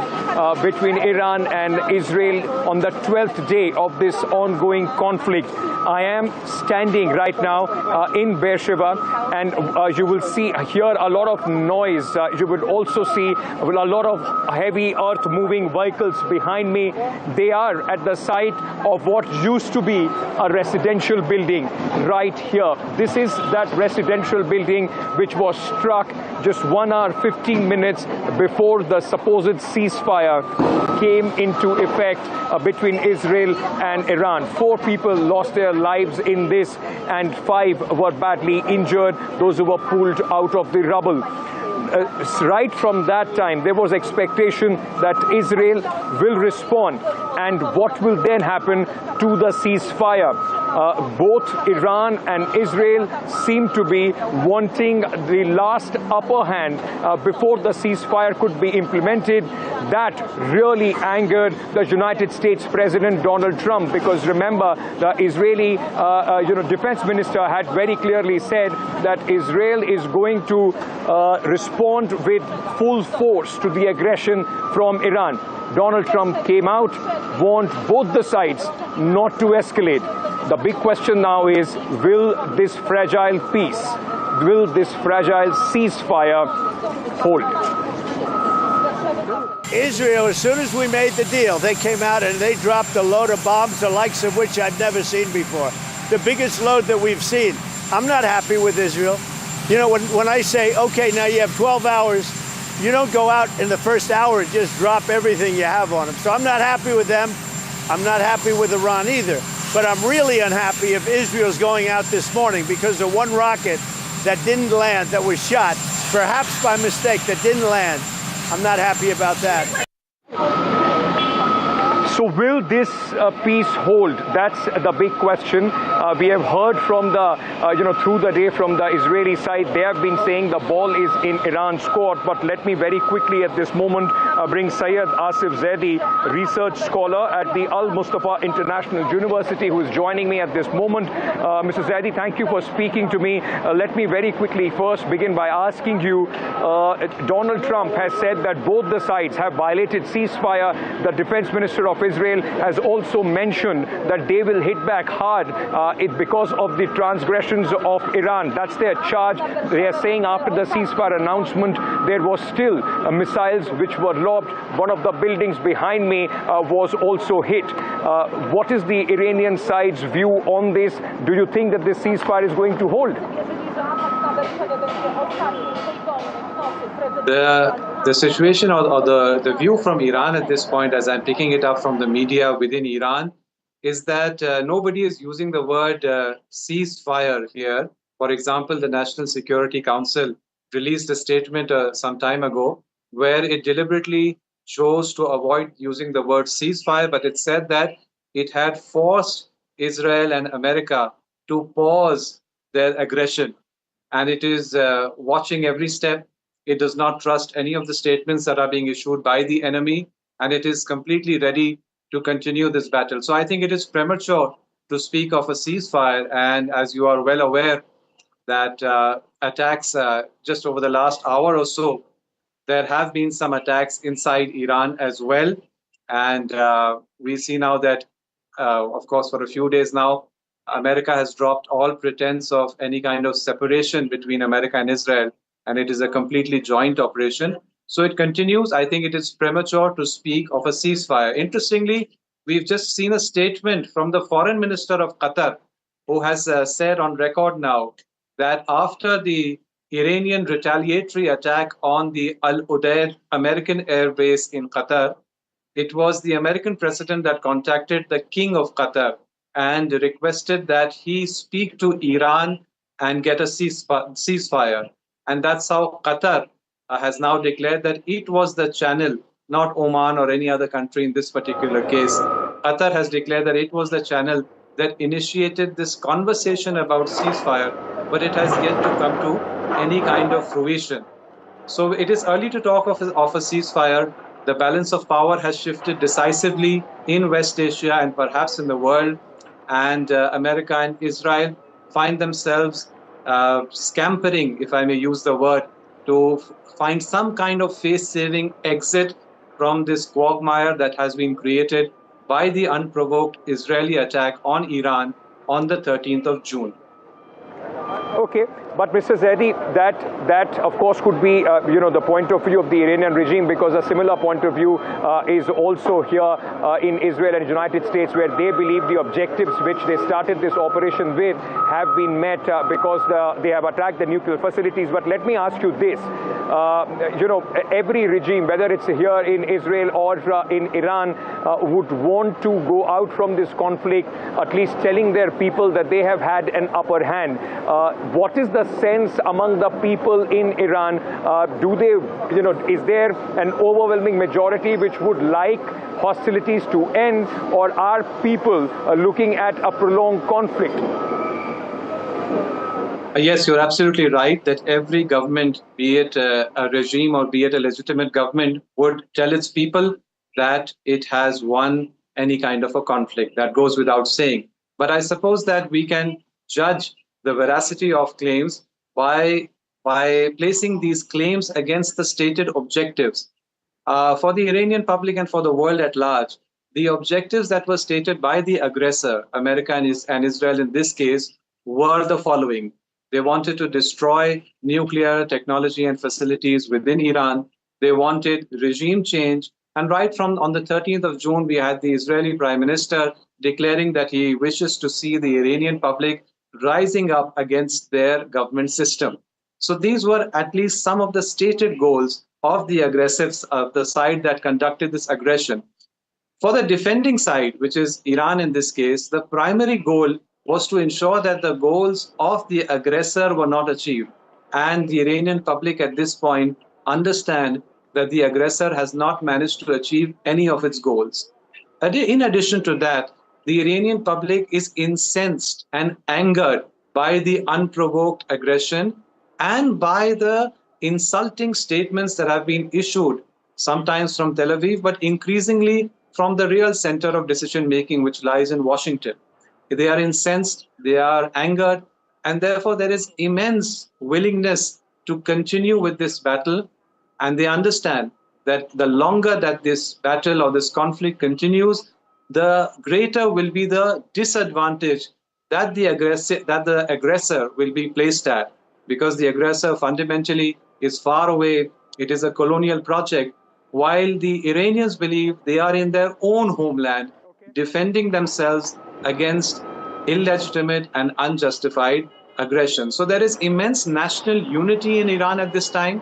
between Iran and Israel on the 12th day of this ongoing conflict. I am standing right now in Beersheba, and you will hear a lot of noise. You would also see a lot of heavy earth moving vehicles behind me. They are at the site of what used to be a residential building right here. This is that residential building which was struck just 1 hour 15 minutes before the supposed ceasefire came into effect between Israel and Iran. 4 people lost their lives in this and 5 were badly injured, those who were pulled out of the rubble. Right from that time, there was expectation that Israel will respond, and what will then happen to the ceasefire. Both Iran and Israel seem to be wanting the last upper hand before the ceasefire could be implemented. That really angered the United States President Donald Trump, because remember, the Israeli defense minister had very clearly said that Israel is going to respond with full force to the aggression from Iran. Donald Trump came out, warned both the sides not to escalate. The big question now is, will this fragile peace, will this fragile ceasefire hold? Israel, as soon as we made the deal, they came out and they dropped a load of bombs, the likes of which I've never seen before. The biggest load that we've seen. I'm not happy with Israel. You know, when I say, okay, now you have 12 hours, you don't go out in the first hour and just drop everything you have on them. So I'm not happy with them. I'm not happy with Iran either. But I'm really unhappy if Israel's going out this morning because of one rocket that didn't land, that was shot, perhaps by mistake, that didn't land. I'm not happy about that. So will this peace hold? That's the big question. We have heard from the, through the day from the Israeli side, they have been saying the ball is in Iran's court. But let me very quickly at this moment bring Syed Asif Zaidi, research scholar at the Al Mustafa International University, who is joining me at this moment. Mr. Zaidi, thank you for speaking to me. Let me very quickly first begin by asking you, Donald Trump has said that both the sides have violated ceasefire. The defense minister of Israel has also mentioned that they will hit back hard because of the transgressions of Iran. That's their charge. They are saying after the ceasefire announcement, there was still missiles which were lobbed. One of the buildings behind me was also hit. What is the Iranian side's view on this? Do you think that this ceasefire is going to hold? The situation or the view from Iran at this point, as I'm picking it up from the media within Iran, is that nobody is using the word ceasefire here. For example, the National Security Council released a statement some time ago where it deliberately chose to avoid using the word ceasefire, but it said that it had forced Israel and America to pause their aggression. And it is watching every step. It does not trust any of the statements that are being issued by the enemy, and it is completely ready to continue this battle. So I think it is premature to speak of a ceasefire. And as you are well aware, that attacks just over the last hour or so, there have been some attacks inside Iran as well. And we see now that, of course, for a few days now, America has dropped all pretense of any kind of separation between America and Israel, and it is a completely joint operation. So it continues. I think it is premature to speak of a ceasefire. Interestingly, we've just seen a statement from the foreign minister of Qatar, who has said on record now that after the Iranian retaliatory attack on the Al Udeid American Air Base in Qatar, it was the American president that contacted the King of Qatar and requested that he speak to Iran and get a ceasefire. And that's how Qatar has now declared that it was the channel, not Oman or any other country in this particular case. Qatar has declared that it was the channel that initiated this conversation about ceasefire, but it has yet to come to any kind of fruition. So it is early to talk of a ceasefire. The balance of power has shifted decisively in West Asia and perhaps in the world. And America and Israel find themselves scampering, if I may use the word, to find some kind of face-saving exit from this quagmire that has been created by the unprovoked Israeli attack on Iran on the 13th of June. Okay, but Mr. Zaidi, that of course could be, the point of view of the Iranian regime, because a similar point of view is also here in Israel and United States, where they believe the objectives which they started this operation with have been met because they have attacked the nuclear facilities. But let me ask you this, every regime, whether it's here in Israel or in Iran, would want to go out from this conflict, at least telling their people that they have had an upper hand. What is the sense among the people in Iran? Do they, is there an overwhelming majority which would like hostilities to end, or are people looking at a prolonged conflict? Yes, you're absolutely right that every government, be it a regime or be it a legitimate government, would tell its people that it has won any kind of a conflict. That goes without saying. But I suppose that we can judge the veracity of claims by placing these claims against the stated objectives. For the Iranian public and for the world at large, the objectives that were stated by the aggressor, America and Israel in this case, were the following. They wanted to destroy nuclear technology and facilities within Iran. They wanted regime change. And right from on the 13th of June, we had the Israeli Prime Minister declaring that he wishes to see the Iranian public rising up against their government system. So these were at least some of the stated goals of the aggressives, of the side that conducted this aggression. For the defending side, which is Iran in this case, the primary goal was to ensure that the goals of the aggressor were not achieved. And the Iranian public at this point understand that the aggressor has not managed to achieve any of its goals. In addition to that, the Iranian public is incensed and angered by the unprovoked aggression and by the insulting statements that have been issued, sometimes from Tel Aviv, but increasingly from the real center of decision-making, which lies in Washington. They are incensed, they are angered, and therefore there is immense willingness to continue with this battle. And they understand that the longer that this battle or this conflict continues, the greater will be the disadvantage that the aggressor will be placed at, because the aggressor fundamentally is far away. It is a colonial project, while the Iranians believe they are in their own homeland, defending themselves against illegitimate and unjustified aggression. So there is immense national unity in Iran at this time,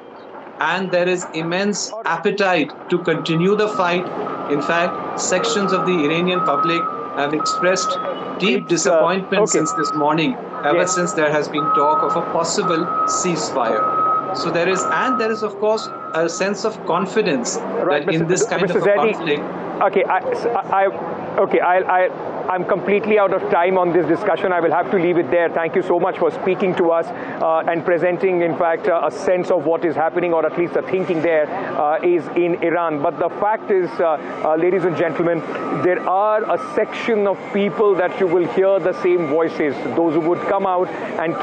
and there is immense appetite to continue the fight. In fact, sections of the Iranian public have expressed deep disappointment since this morning, ever since there has been talk of a possible ceasefire. So there is of course a sense of confidence that in this kind of a conflict. Okay, I'm completely out of time on this discussion. I will have to leave it there. Thank you so much for speaking to us and presenting, in fact, a sense of what is happening, or at least the thinking there is in Iran. But the fact is, ladies and gentlemen, there are a section of people that you will hear the same voices, those who would come out and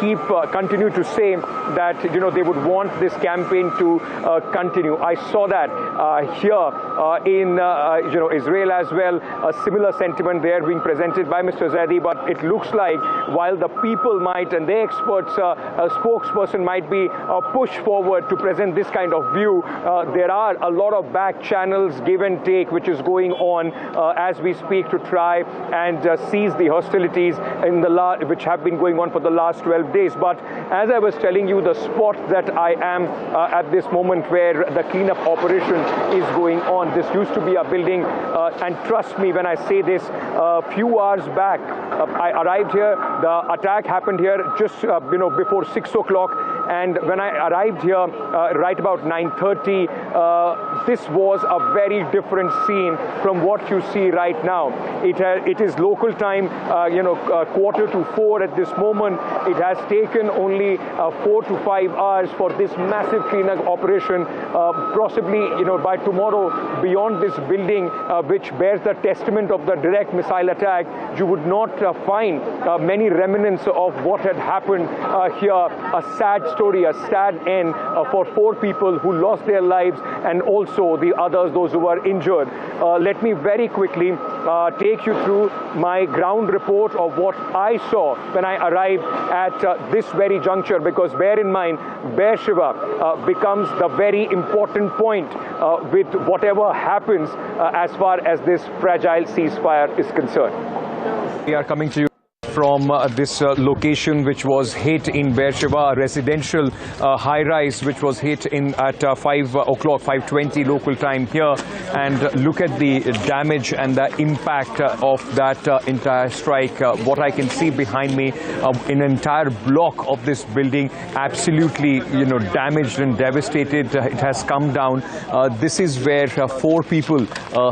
continue to say that, they would want this campaign to continue. I saw that here in, Israel as well, a similar sentiment there being presented by Mr. Zaidi, but it looks like while the people might, and the experts, a spokesperson might be pushed forward to present this kind of view, there are a lot of back channels, give and take, which is going on as we speak to try and cease the hostilities which have been going on for the last 12 days. But as I was telling you, the spot that I am at this moment where the cleanup operation is going on, this used to be a building, and trust me when I say this, a few hours back, I arrived here, the attack happened here just before 6 o'clock, and when I arrived here right about 9:30, this was a very different scene from what you see right now. It is local time, 3:45 at this moment. It has taken only 4 to 5 hours for this massive cleanup operation, possibly by tomorrow, beyond this building, which bears the testament of the direct missile attack, you would not find many remnants of what had happened here. A sad story, a sad end for 4 people who lost their lives, and also the others, those who were injured. Let me very quickly take you through my ground report of what I saw when I arrived at this very juncture, because bear in mind, Beersheba becomes the very important point with whatever happens as far as this fragile ceasefire is concerned. We are coming to you from this location which was hit in Beersheba, a residential high-rise which was hit at 5 o'clock, 5:20 local time here. And look at the damage and the impact of that entire strike. What I can see behind me, an entire block of this building absolutely, damaged and devastated. It has come down. This is where 4 people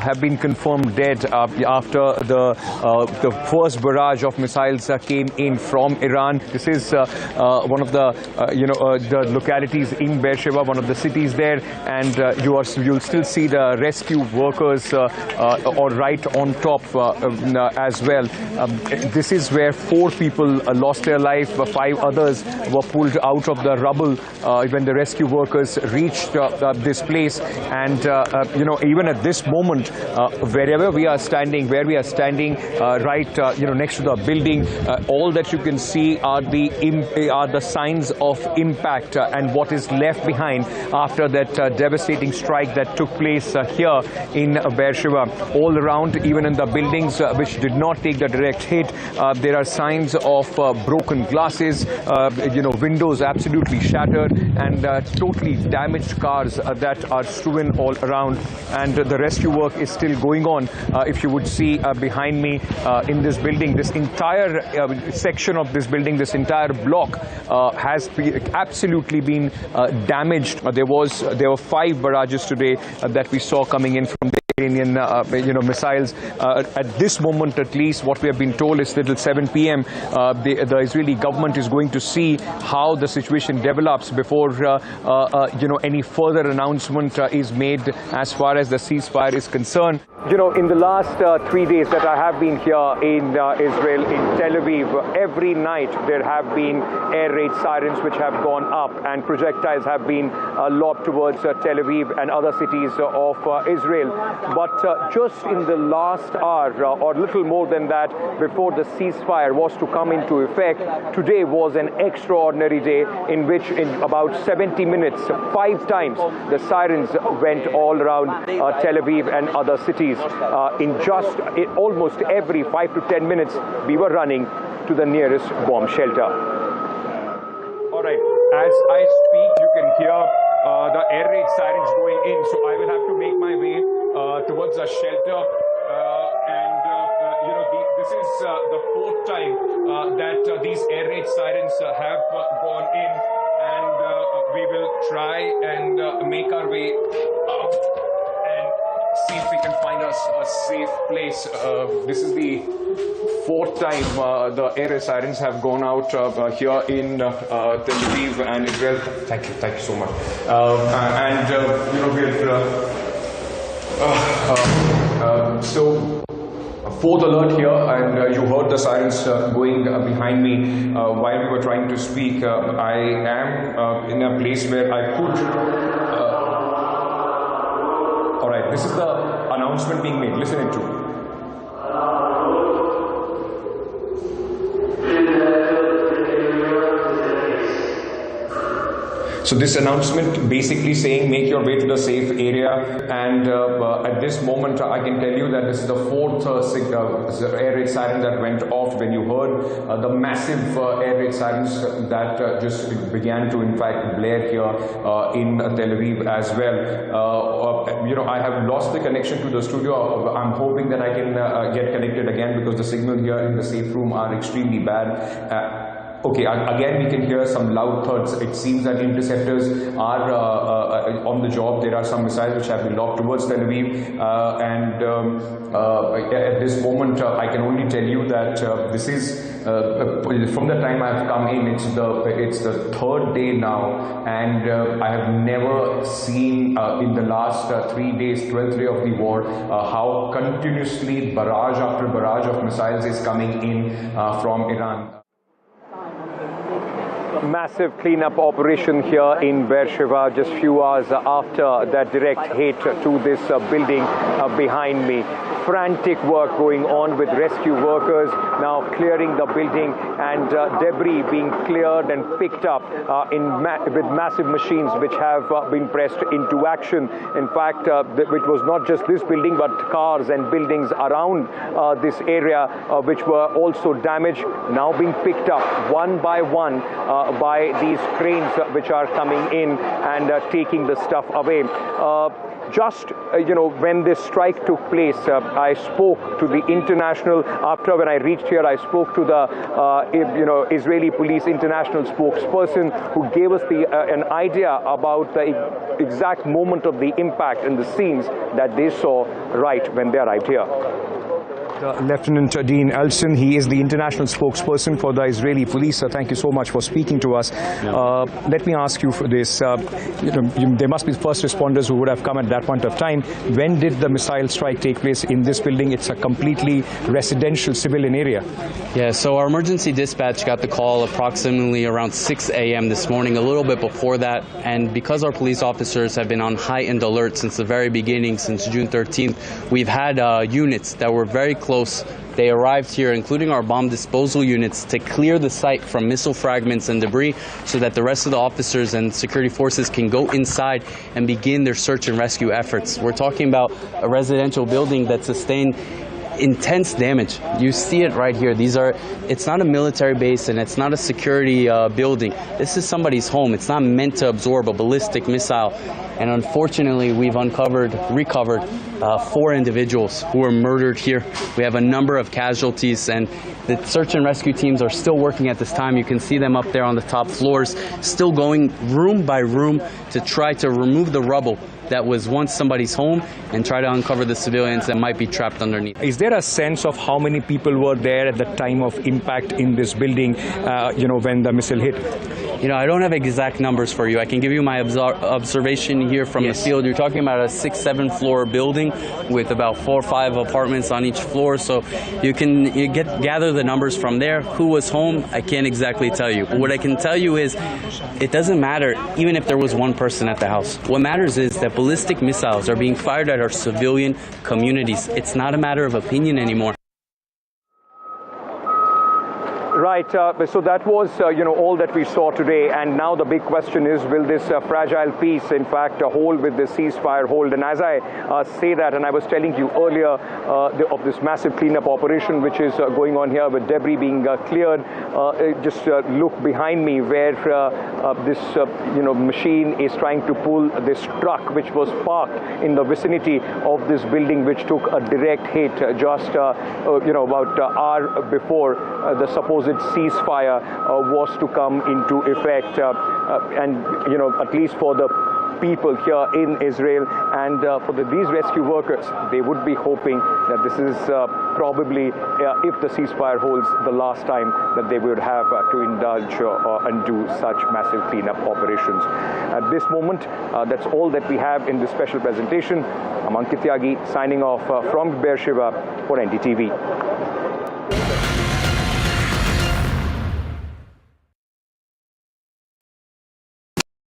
have been confirmed dead after the first barrage of missiles came in from Iran. This is one of the the localities in Beersheba, one of the cities there, and you'll still see the rescue workers or right on top as well. This is where 4 people lost their life. 5 others were pulled out of the rubble when the rescue workers reached this place. And even at this moment, where we are standing right next to the building, all that you can see are the signs of impact and what is left behind after that devastating strike that took place here in Beersheba. All around, even in the buildings which did not take the direct hit, there are signs of broken glasses, windows absolutely shattered, and totally damaged cars that are strewn all around. And the rescue work is still going on. If you would see behind me in this building, this entire section of this building, this entire block has absolutely been damaged. There were 5 barrages today that we saw coming in from the Iranian missiles. At this moment, at least, what we have been told is that till 7 p.m. The Israeli government is going to see how the situation develops before any further announcement is made as far as the ceasefire is concerned. In the last 3 days that I have been here in Israel, in Tel Aviv, every night there have been air raid sirens which have gone up, and projectiles have been lobbed towards Tel Aviv and other cities of Israel. But just in the last hour, or little more than that, before the ceasefire was to come into effect, today was an extraordinary day in which in about 70 minutes, 5 times, the sirens went all around Tel Aviv and other cities. In just almost every 5 to 10 minutes, we were running to the nearest bomb shelter. All right, as I speak, you can hear the air raid sirens going in, so I will have to make my way towards the shelter. This is the 4th time that these air raid sirens have gone in, and we will try and make our way out and see if we can find us a safe place. This is the 4th time the air raid sirens have gone out here in Tel Aviv and Israel. Thank you so much. So 4th alert here, and you heard the sirens going behind me while we were trying to speak. I am in a place where I could. All right, this is the announcement being made. Listen to. So this announcement basically saying make your way to the safe area, and at this moment I can tell you that this is the 4th air raid siren that went off when you heard the massive air raid sirens that just began to in fact blare here in Tel Aviv as well. I have lost the connection to the studio. I'm hoping that I can get connected again, because the signal here in the safe room are extremely bad. Okay, again we can hear some loud thuds. It seems that interceptors are on the job. There are some missiles which have been lobbed towards Tel Aviv, at this moment I can only tell you that this is from the time I've come in, it's the 3rd day now, and I have never seen in the last 3 days, 12th day of the war, how continuously barrage after barrage of missiles is coming in from Iran. Massive cleanup operation here in Beersheba just few hours after that direct hit to this building behind me. Frantic work going on with rescue workers now clearing the building, and debris being cleared and picked up with massive machines which have been pressed into action. In fact, it was not just this building but cars and buildings around this area which were also damaged, now being picked up one by one by these cranes which are coming in and taking the stuff away. When this strike took place, I spoke to the international, when I reached here, I spoke to the Israeli police international spokesperson, who gave us an idea about the exact moment of the impact and the scenes that they saw right when they arrived here. Lieutenant Dean Elson, he is the international spokesperson for the Israeli police. Thank you so much for speaking to us. Let me ask you for this. There must be first responders who would have come at that point of time. When did the missile strike take place in this building? It's a completely residential civilian area. Yeah, so our emergency dispatch got the call approximately around 6 a.m. this morning, a little bit before that. And because our police officers have been on heightened alert since the very beginning, since June 13th, we've had units that were very close. They arrived here, including our bomb disposal units, to clear the site from missile fragments and debris so that the rest of the officers and security forces can go inside and begin their search and rescue efforts. We're talking about a residential building that sustained intense damage. You see it right here. It's not a military base and it's not a security building. This is somebody's home. It's not meant to absorb a ballistic missile. And unfortunately, we've recovered 4 individuals who were murdered here. We have a number of casualties, and the search and rescue teams are still working at this time. You can see them up there on the top floors, still going room by room to try to remove the rubble that was once somebody's home and try to uncover the civilians that might be trapped underneath. Is there a sense of how many people were there at the time of impact in this building, when the missile hit? I don't have exact numbers for you. I can give you my observation here from the field. You're talking about a 6-7 floor building with about 4 or 5 apartments on each floor. So you gather the numbers from there. Who was home? I can't exactly tell you. What I can tell you is it doesn't matter even if there was one person at the house. What matters is that ballistic missiles are being fired at our civilian communities. It's not a matter of opinion anymore. Right, so that was, all that we saw today. And now the big question is, will this fragile peace, in fact, hold with the ceasefire hold? And as I say that, and I was telling you earlier of this massive cleanup operation, which is going on here with debris being cleared, just look behind me where this, machine is trying to pull this truck, which was parked in the vicinity of this building, which took a direct hit just, about an hour before the supposed ceasefire was to come into effect, and at least for the people here in Israel and for these rescue workers, they would be hoping that this is probably, if the ceasefire holds, the last time that they would have to indulge and do such massive cleanup operations. At this moment, that's all that we have in this special presentation. I'm Ankit Tyagi signing off from Beersheba for NDTV.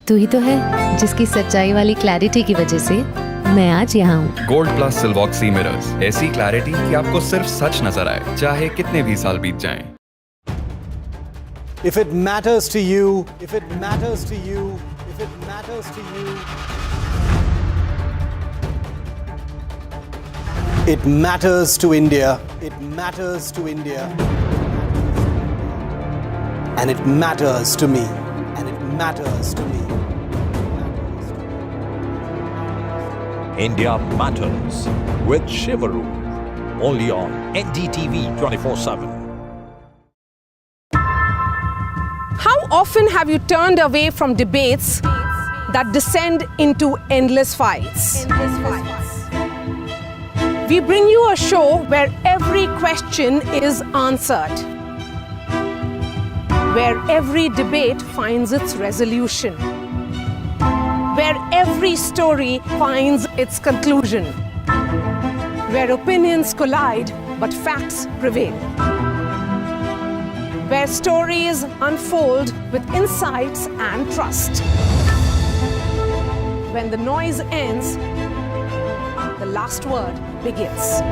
तू ही तो है जिसकी सच्चाई वाली clarity की वजह से मैं आज यहाँ हूँ। गोल्ड प्लस सिल्वॉक्सी मिरर्स, ऐसी क्लैरिटी कि आपको सिर्फ सच नजर आए, चाहे कितने भी साल बीत जाएं। If it matters to you, if it matters to you, if it matters to you, it matters to India. It matters to India, and it matters to me, and it matters to me. India Matters with Shivaru, only on NDTV 24/7. How often have you turned away from debates that descend into endless fights? We bring you a show where every question is answered, where every debate finds its resolution, where every story finds its conclusion, where opinions collide but facts prevail, where stories unfold with insights and trust. When the noise ends, the last word begins.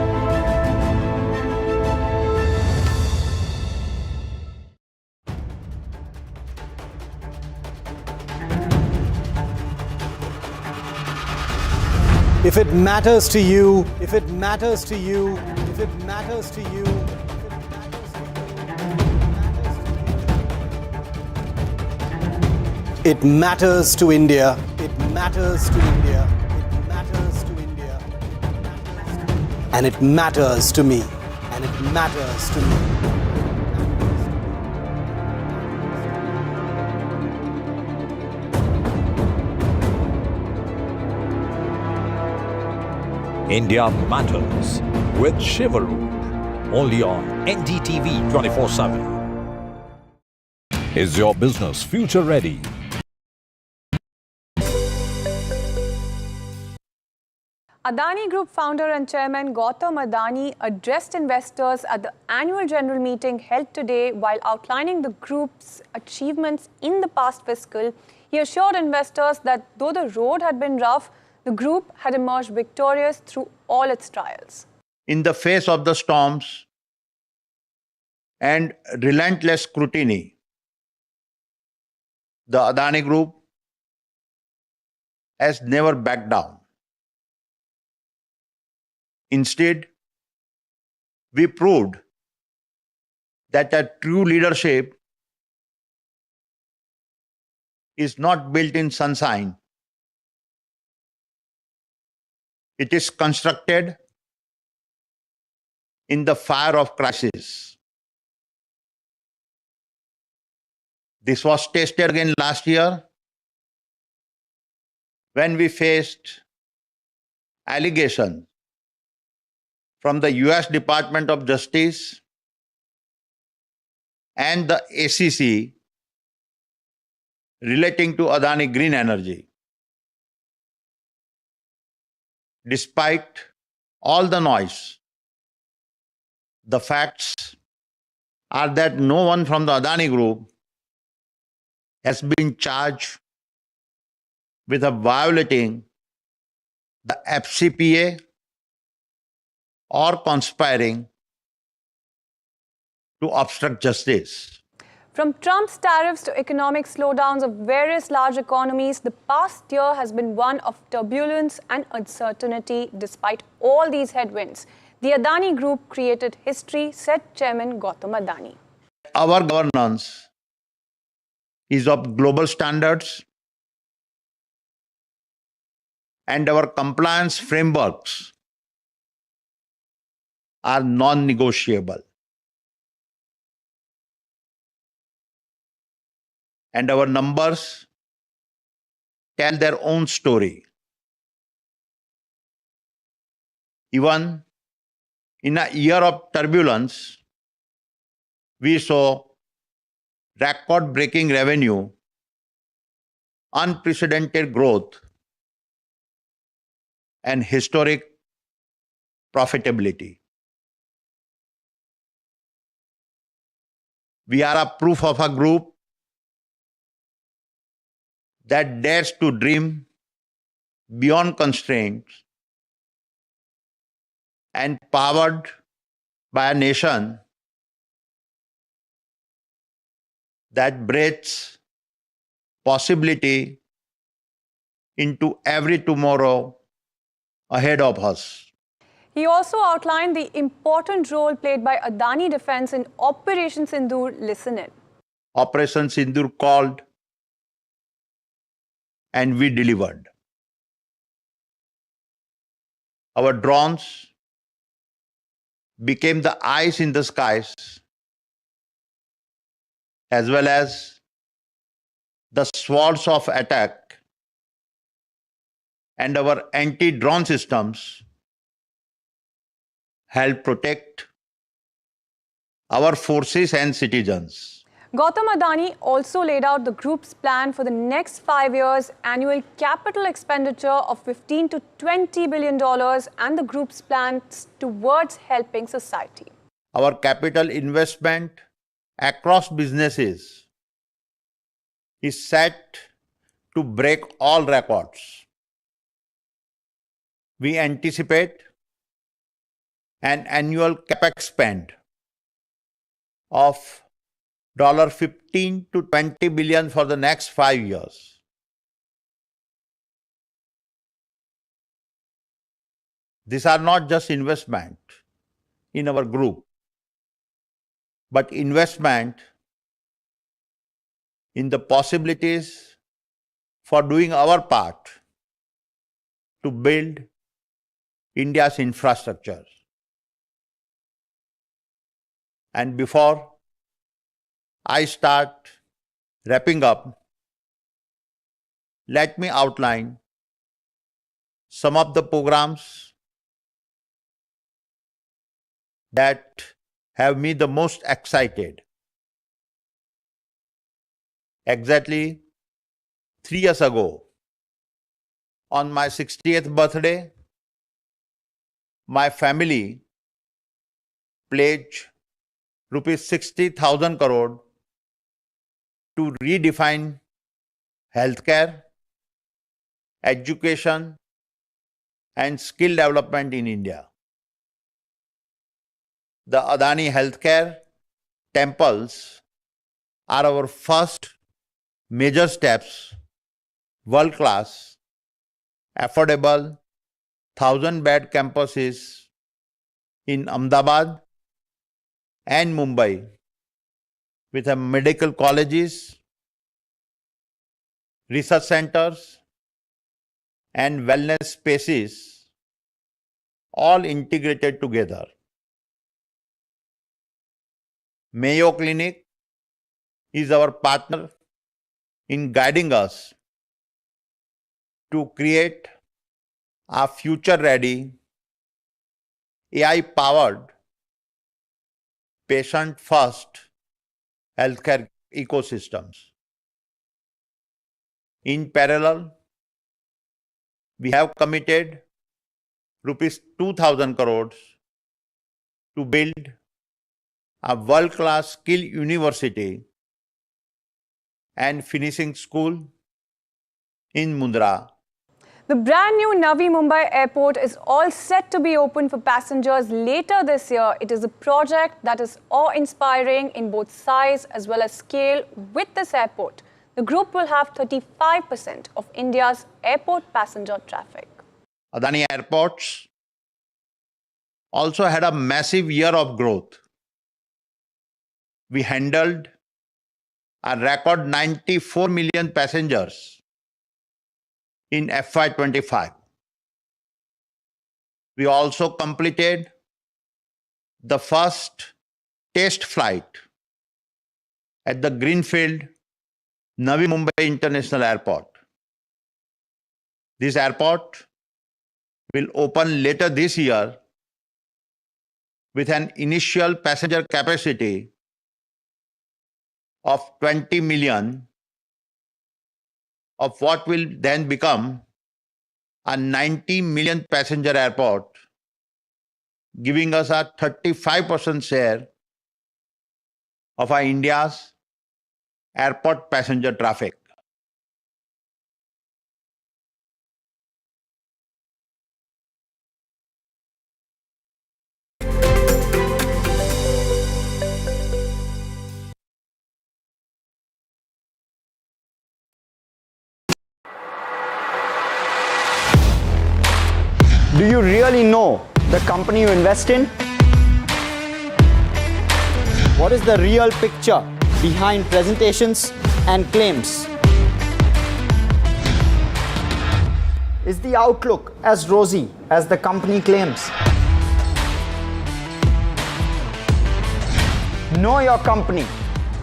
If it matters to you, if it matters to you, if it matters to you, it matters to India, it matters to India, it matters to India, and it matters to me, and it matters to me. India Matters with Shivaru, only on NDTV 24/7. Is your business future ready? Adani Group founder and chairman Gautam Adani addressed investors at the annual general meeting held today. While outlining the group's achievements in the past fiscal, he assured investors that though the road had been rough, the group had emerged victorious through all its trials. in the face of the storms and relentless scrutiny, the Adani Group has never backed down. Instead, we proved that a true leadership is not built in sunshine. It is constructed in the fire of crisis. This was tested again last year when we faced allegations from the US Department of Justice and the ACC relating to Adani Green Energy. Despite all the noise, the facts are that no one from the Adani Group has been charged with violating the FCPA or conspiring to obstruct justice. From Trump's tariffs to economic slowdowns of various large economies, the past year has been one of turbulence and uncertainty. Despite all these headwinds, the Adani Group created history, said Chairman Gautam Adani. Our governance is of global standards, and our compliance frameworks are non-negotiable. And our numbers tell their own story. Even in a year of turbulence, we saw record-breaking revenue, unprecedented growth, and historic profitability. We are a proof of a group that dares to dream beyond constraints and powered by a nation that breathes possibility into every tomorrow ahead of us. He also outlined the important role played by Adani Defence in Operation Sindoor. Listen in. Operation Sindoor called, and we delivered. Our drones became the eyes in the skies, as well as the swords of attack, and our anti-drone systems help protect our forces and citizens. Gautam Adani also laid out the group's plan for the next 5 years, annual capital expenditure of $15 to $20 billion, and the group's plans towards helping society. Our capital investment across businesses is set to break all records. We anticipate an annual capex spend of $15 to $20 billion for the next 5 years. These are not just investment in our group, but investment in the possibilities for doing our part to build India's infrastructure. And before I start wrapping up, let me outline some of the programs that have me the most excited. Exactly 3 years ago, on my 60th birthday, my family pledged rupees 60,000 crore to redefine healthcare, education, and skill development in India. the Adani Healthcare temples are our first major steps, world-class, affordable, 1,000-bed campuses in Ahmedabad and Mumbai with medical colleges, research centers, and wellness spaces all integrated together. Mayo Clinic is our partner in guiding us to create a future-ready, AI-powered, patient-first healthcare ecosystems. In parallel, we have committed rupees 2,000 crores to build a world-class skill university and finishing school in Mundra. The brand new Navi Mumbai airport is all set to be open for passengers later this year. It is a project that is awe-inspiring in both size as well as scale. With this airport, the group will have 35% of India's airport passenger traffic. Adani Airports also had a massive year of growth. We handled a record 94 million passengers in FY25. We also completed the first test flight at the Greenfield Navi Mumbai International Airport. This airport will open later this year with an initial passenger capacity of 20 million, of what will then become a 90 million passenger airport, giving us a 35% share of our India's airport passenger traffic. Do you really know the company you invest in? What is the real picture behind presentations and claims? Is the outlook as rosy as the company claims? Know Your Company,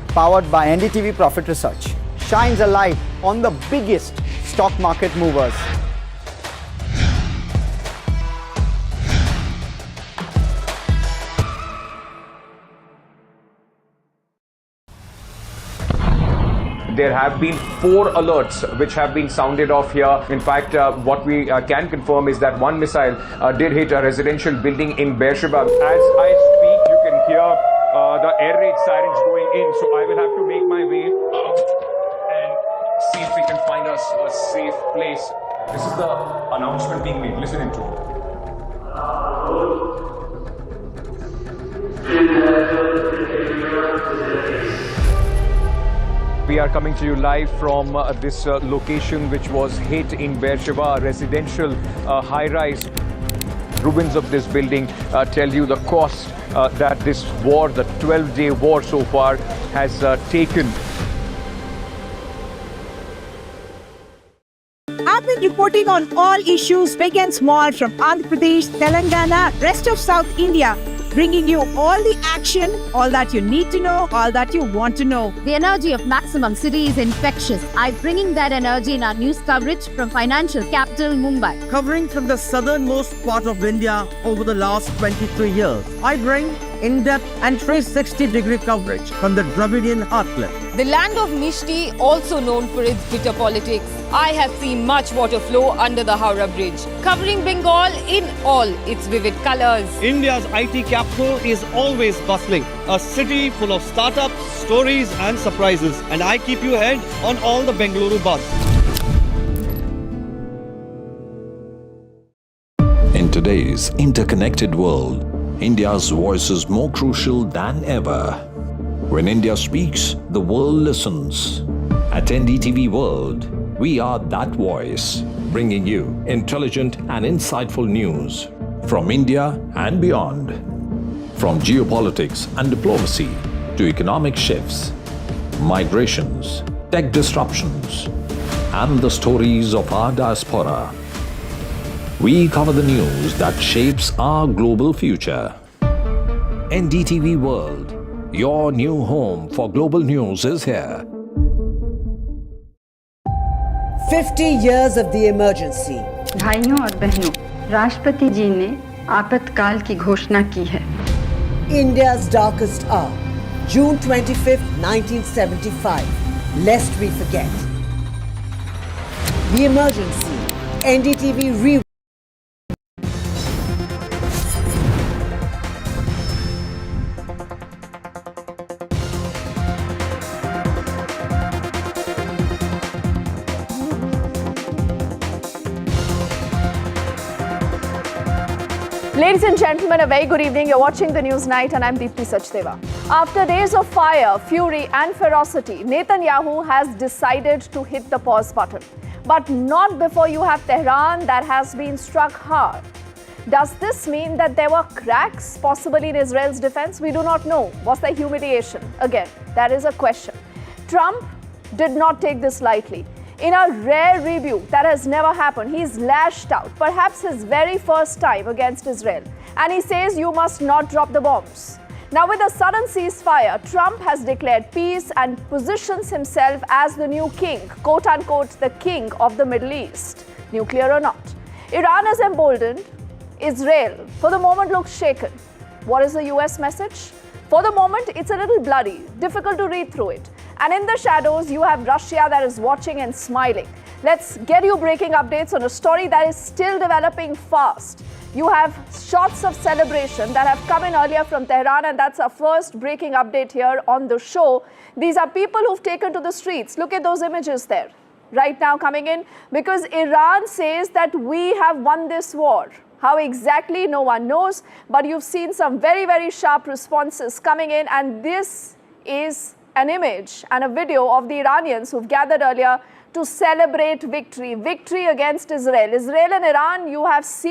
powered by NDTV Profit Research, shines a light on the biggest stock market movers. There have been 4 alerts which have been sounded off here. In fact, what we can confirm is that one missile did hit a residential building in Beersheba. As I speak, you can hear the air raid sirens going in. So I will have to make my way out and see if we can find us a safe place. This is the announcement being made. Listen into it. We are coming to you live from this location which was hit in Beersheba, a residential high-rise. Ruins of this building tell you the cost that this war, the 12-day war so far, has taken. I've been reporting on all issues big and small from Andhra Pradesh, Telangana, rest of South India, bringing you all the action, all that you need to know, all that you want to know. The energy of Maximum City is infectious. I'm bringing that energy in our news coverage from financial capital Mumbai. Covering from the southernmost part of India over the last 23 years, I bring in-depth and 360-degree coverage from the Dravidian heartland. The land of Mishti, also known for its bitter politics. I have seen much water flow under the Howrah Bridge, covering Bengal in all its vivid colors. India's IT capital is always bustling, a city full of startups, stories and surprises. And I keep you ahead on all the Bengaluru buzz. In today's interconnected world, India's voice is more crucial than ever. When India speaks, the world listens. At NDTV World, we are that voice, bringing you intelligent and insightful news from India and beyond. From geopolitics and diplomacy to economic shifts, migrations, tech disruptions, and the stories of our diaspora. We cover the news that shapes our global future. NDTV World, your new home for global news is here. 50 years of the emergency. भाइयों और बहनों, राष्ट्रपति जी ने आपातकाल की घोषणा की है. India's darkest hour, June 25th, 1975. Lest we forget. The emergency. NDTV Ladies and gentlemen, a very good evening. You're watching the News Night and I'm Deepti Sachdeva. After days of fire, fury and ferocity, Netanyahu has decided to hit the pause button. But not before you have Tehran that has been struck hard. Does this mean that there were cracks possibly in Israel's defense? We do not know. Was there humiliation? Again, that is a question. Trump did not take this lightly. In a rare rebuke that has never happened, he's lashed out, perhaps his very first time against Israel. And he says you must not drop the bombs. Now with a sudden ceasefire, Trump has declared peace and positions himself as the new king, quote unquote, the king of the Middle East, nuclear or not. Iran is emboldened. Israel, for the moment, looks shaken. What is the US message? For the moment, it's a little bloody, difficult to read through it. And in the shadows, you have Russia that is watching and smiling. Let's get you breaking updates on a story that is still developing fast. You have shots of celebration that have come in earlier from Tehran, and that's our first breaking update here on the show. These are people who've taken to the streets. Look at those images there right now coming in, because Iran says that we have won this war. How exactly, no one knows, but you've seen some very, very sharp responses coming in, and this is an image and a video of the Iranians who've gathered earlier to celebrate victory against Israel. Israel and Iran, you have seen